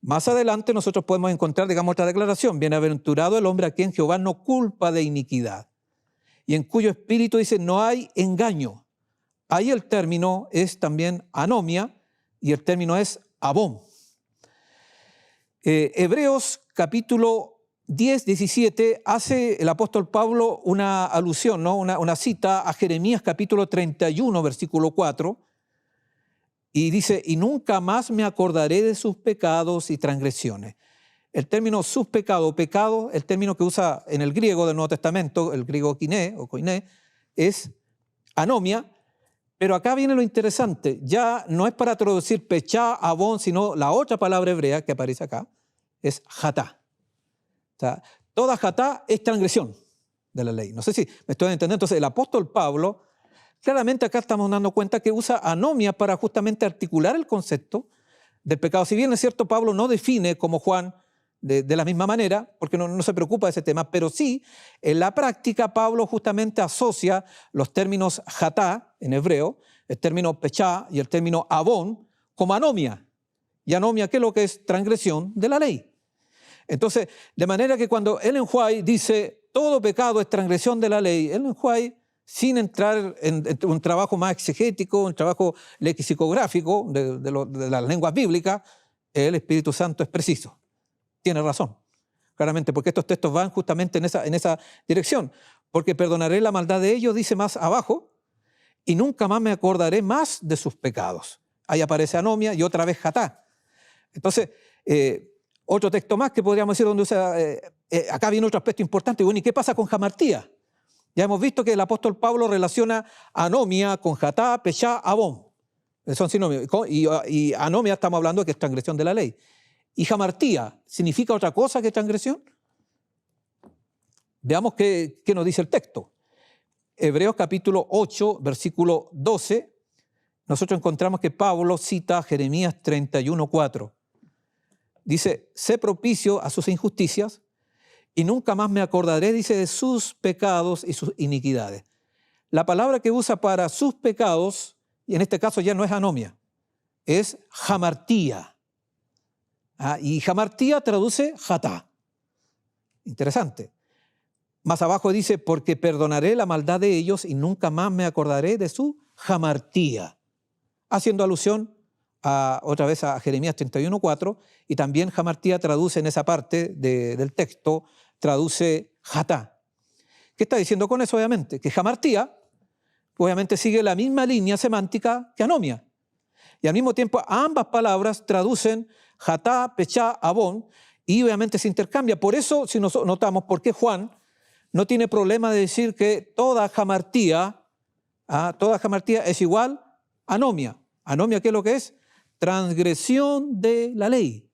Speaker 1: Más adelante nosotros podemos encontrar, digamos, otra declaración. Bienaventurado el hombre a quien Jehová no culpa de iniquidad y en cuyo espíritu dice no hay engaño. Ahí el término es también anomia y el término es abón. Hebreos capítulo 10, 17 hace el apóstol Pablo una alusión, ¿no? una cita a Jeremías capítulo 31, versículo 4, y dice, y nunca más me acordaré de sus pecados y transgresiones. El término sus pecados, pecado, el término que usa en el griego del Nuevo Testamento, el griego kiné o koiné, es anomia, pero acá viene lo interesante, ya no es para traducir pechá, abón, sino la otra palabra hebrea que aparece acá, es jatá. O sea, toda jatá es transgresión de la ley. No sé si me estoy entendiendo. Entonces, el apóstol Pablo, claramente acá estamos dando cuenta que usa anomia para justamente articular el concepto del pecado. Si bien es cierto, Pablo no define como Juan de la misma manera, porque no se preocupa de ese tema, pero sí, en la práctica Pablo justamente asocia los términos jatá en hebreo, el término pechá y el término abón como anomia. Y anomia, ¿qué es lo que es? Transgresión de la ley. Entonces, de manera que cuando Ellen White dice todo pecado es transgresión de la ley, Ellen White, sin entrar en un trabajo más exegético, un trabajo lexicográfico de las lenguas bíblicas, el Espíritu Santo es preciso. Tiene razón, claramente, porque estos textos van justamente en esa dirección. Porque perdonaré la maldad de ellos, dice más abajo, y nunca más me acordaré más de sus pecados. Ahí aparece anomia y otra vez jatá. Entonces, otro texto más que podríamos decir donde usa, acá viene otro aspecto importante. Bueno, ¿y qué pasa con jamartía? Ya hemos visto que el apóstol Pablo relaciona anomia con jatá, pechá, abón. Son sinónimos. Y anomia estamos hablando de que es transgresión de la ley. ¿Y jamartía significa otra cosa que transgresión? Veamos qué nos dice el texto. Hebreos capítulo 8, versículo 12, nosotros encontramos que Pablo cita Jeremías 31, 4. Dice, sé propicio a sus injusticias y nunca más me acordaré, dice, de sus pecados y sus iniquidades. La palabra que usa para sus pecados, y en este caso ya no es anomia, es jamartía. Y jamartía traduce jatá. Interesante. Más abajo dice, porque perdonaré la maldad de ellos y nunca más me acordaré de su jamartía. Haciendo alusión otra vez a Jeremías 31:4, y también jamartía traduce en esa parte del texto, traduce jatá. ¿Qué está diciendo con eso? Obviamente, que jamartía obviamente sigue la misma línea semántica que anomia. Y al mismo tiempo ambas palabras traducen jatá, pechá, abón, y obviamente se intercambia. Por eso, si nos notamos, ¿por qué Juan no tiene problema de decir que toda jamartía es igual a anomia? Anomia, ¿qué es lo que es? Transgresión de la ley.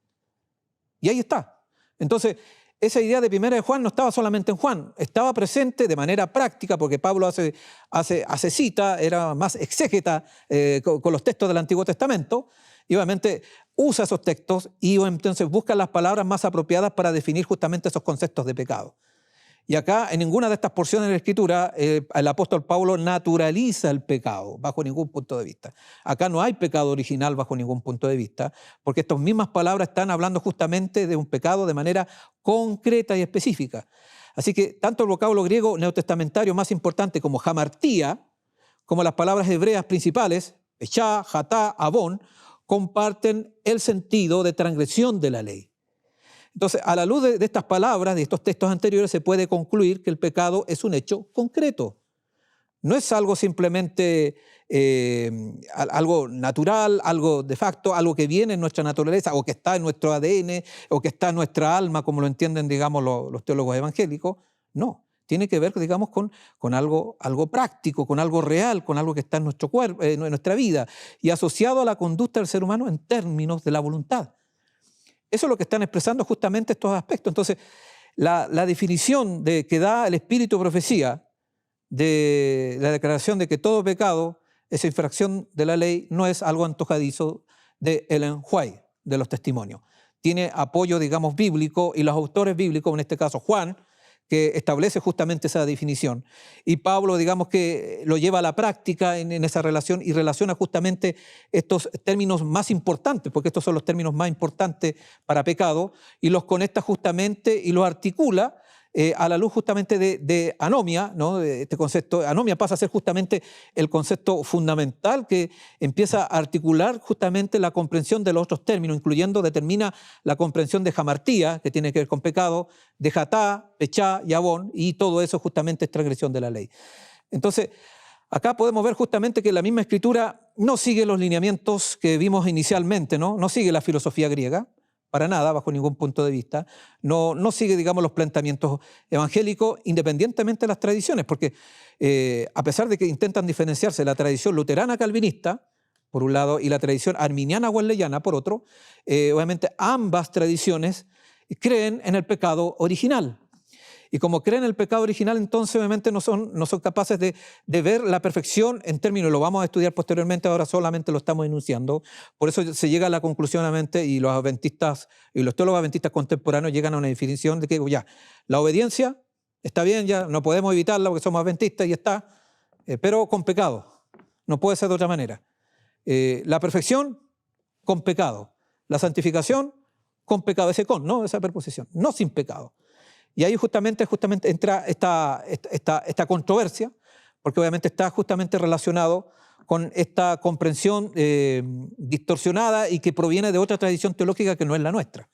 Speaker 1: Y ahí está. Entonces, esa idea de primera de Juan no estaba solamente en Juan, estaba presente de manera práctica, porque Pablo hace cita, era más exégeta con los textos del Antiguo Testamento, y obviamente usa esos textos y entonces busca las palabras más apropiadas para definir justamente esos conceptos de pecado. Y acá, en ninguna de estas porciones de la Escritura, el apóstol Pablo naturaliza el pecado bajo ningún punto de vista. Acá no hay pecado original bajo ningún punto de vista, porque estas mismas palabras están hablando justamente de un pecado de manera concreta y específica. Así que tanto el vocablo griego neotestamentario más importante como jamartía, como las palabras hebreas principales, pechá, jatá, abón, comparten el sentido de transgresión de la ley. Entonces, a la luz de estas palabras, de estos textos anteriores, se puede concluir que el pecado es un hecho concreto. No es algo simplemente algo natural, algo de facto, algo que viene en nuestra naturaleza o que está en nuestro ADN o que está en nuestra alma, como lo entienden, digamos, los teólogos evangélicos. No, tiene que ver, digamos, con algo práctico, con algo real, con algo que está en nuestro cuerpo, en nuestra vida, y asociado a la conducta del ser humano en términos de la voluntad. Eso es lo que están expresando justamente estos aspectos. Entonces, la definición que da el espíritu de profecía de la declaración de que todo pecado es infracción de la ley no es algo antojadizo de Ellen White, de los testimonios. Tiene apoyo, digamos, bíblico, y los autores bíblicos, en este caso Juan, que establece justamente esa definición. Y Pablo, digamos, que lo lleva a la práctica en esa relación y relaciona justamente estos términos más importantes, porque estos son los términos más importantes para pecado, y los conecta justamente y los articula a la luz justamente de anomia, ¿no? Este concepto, anomia pasa a ser justamente el concepto fundamental que empieza a articular justamente la comprensión de los otros términos, incluyendo, determina la comprensión de jamartía, que tiene que ver con pecado, de jatá, pechá y abón, y todo eso justamente es transgresión de la ley. Entonces, acá podemos ver justamente que la misma escritura no sigue los lineamientos que vimos inicialmente, no sigue la filosofía griega, para nada, bajo ningún punto de vista, no sigue, digamos, los planteamientos evangélicos, independientemente de las tradiciones, porque a pesar de que intentan diferenciarse la tradición luterana calvinista, por un lado, y la tradición arminiana wesleyana, por otro, obviamente ambas tradiciones creen en el pecado original. Y como creen en el pecado original, entonces obviamente no son capaces de ver la perfección en términos, lo vamos a estudiar posteriormente, ahora solamente lo estamos enunciando. Por eso se llega a la conclusión, obviamente, y los adventistas y los teólogos adventistas contemporáneos llegan a una definición de que ya, la obediencia está bien, ya no podemos evitarla porque somos adventistas y está, pero con pecado, no puede ser de otra manera. La perfección, con pecado. La santificación, con pecado. Ese con, ¿no? Esa preposición, no sin pecado. Y ahí justamente entra esta controversia, porque obviamente está justamente relacionado con esta comprensión distorsionada y que proviene de otra tradición teológica que no es la nuestra.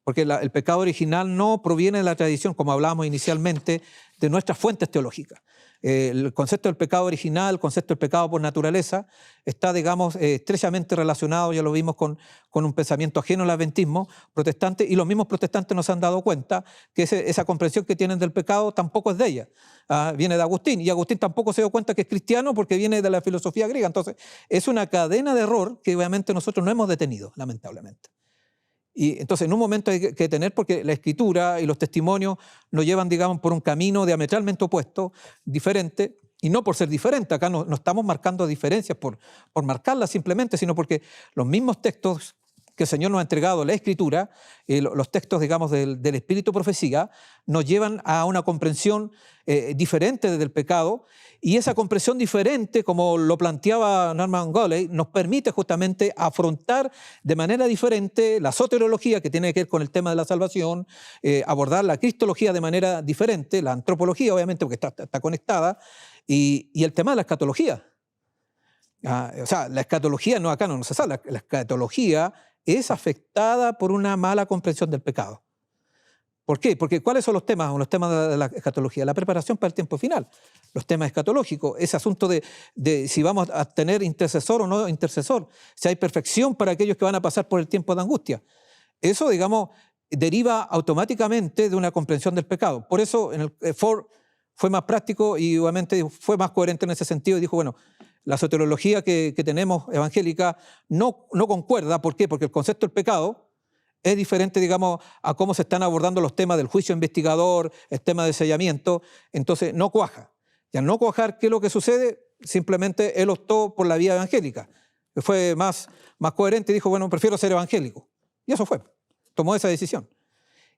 Speaker 1: Porque el pecado original no proviene de la tradición, como hablábamos inicialmente, de nuestras fuentes teológicas. El concepto del pecado original, el concepto del pecado por naturaleza, está, digamos, estrechamente relacionado, ya lo vimos, con un pensamiento ajeno al adventismo protestante, y los mismos protestantes nos han dado cuenta que esa comprensión que tienen del pecado tampoco es de ella. Viene de Agustín, y Agustín tampoco se dio cuenta que es cristiano porque viene de la filosofía griega. Entonces, es una cadena de error que obviamente nosotros no hemos detenido, lamentablemente. Y entonces en un momento hay que detener, porque la escritura y los testimonios nos llevan, digamos, por un camino diametralmente opuesto, diferente, y no por ser diferente, acá no estamos marcando diferencias por marcarlas simplemente, sino porque los mismos textos que el Señor nos ha entregado, la escritura, los textos, digamos, del espíritu profecía, nos llevan a una comprensión diferente del pecado, y esa comprensión diferente, como lo planteaba Norman Galley, nos permite justamente afrontar de manera diferente la soteriología, que tiene que ver con el tema de la salvación, abordar la cristología de manera diferente, la antropología, obviamente, porque está conectada, y el tema de la escatología. O sea, la escatología, acá no se sabe, la escatología es afectada por una mala comprensión del pecado. ¿Por qué? Porque ¿cuáles son los temas de la escatología? La preparación para el tiempo final, los temas escatológicos, ese asunto de si vamos a tener intercesor o no intercesor, si hay perfección para aquellos que van a pasar por el tiempo de angustia. Eso, digamos, deriva automáticamente de una comprensión del pecado. Por eso Ford fue más práctico y obviamente fue más coherente en ese sentido, y dijo, bueno, la soteriología que tenemos evangélica no concuerda. ¿Por qué? Porque el concepto del pecado es diferente, digamos, a cómo se están abordando los temas del juicio investigador, el tema de sellamiento. Entonces no cuaja. Y al no cuajar, ¿qué es lo que sucede? Simplemente él optó por la vía evangélica. Fue más coherente y dijo, bueno, prefiero ser evangélico. Y eso fue. Tomó esa decisión.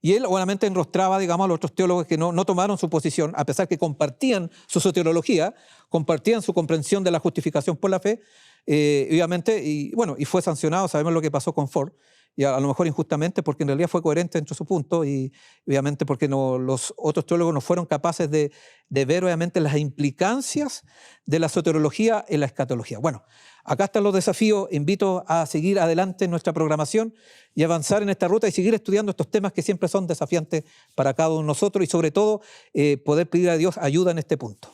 Speaker 1: Y él obviamente enrostraba, digamos, a los otros teólogos que no tomaron su posición, a pesar que compartían su soteriología, compartían su comprensión de la justificación por la fe, obviamente, y fue sancionado. Sabemos lo que pasó con Ford, y a lo mejor injustamente, porque en realidad fue coherente dentro de su punto, y obviamente porque los otros teólogos no fueron capaces de ver obviamente las implicancias de la soteriología en la escatología. Bueno, acá están los desafíos. Invito a seguir adelante en nuestra programación y avanzar en esta ruta y seguir estudiando estos temas que siempre son desafiantes para cada uno de nosotros, y sobre todo poder pedir a Dios ayuda en este punto.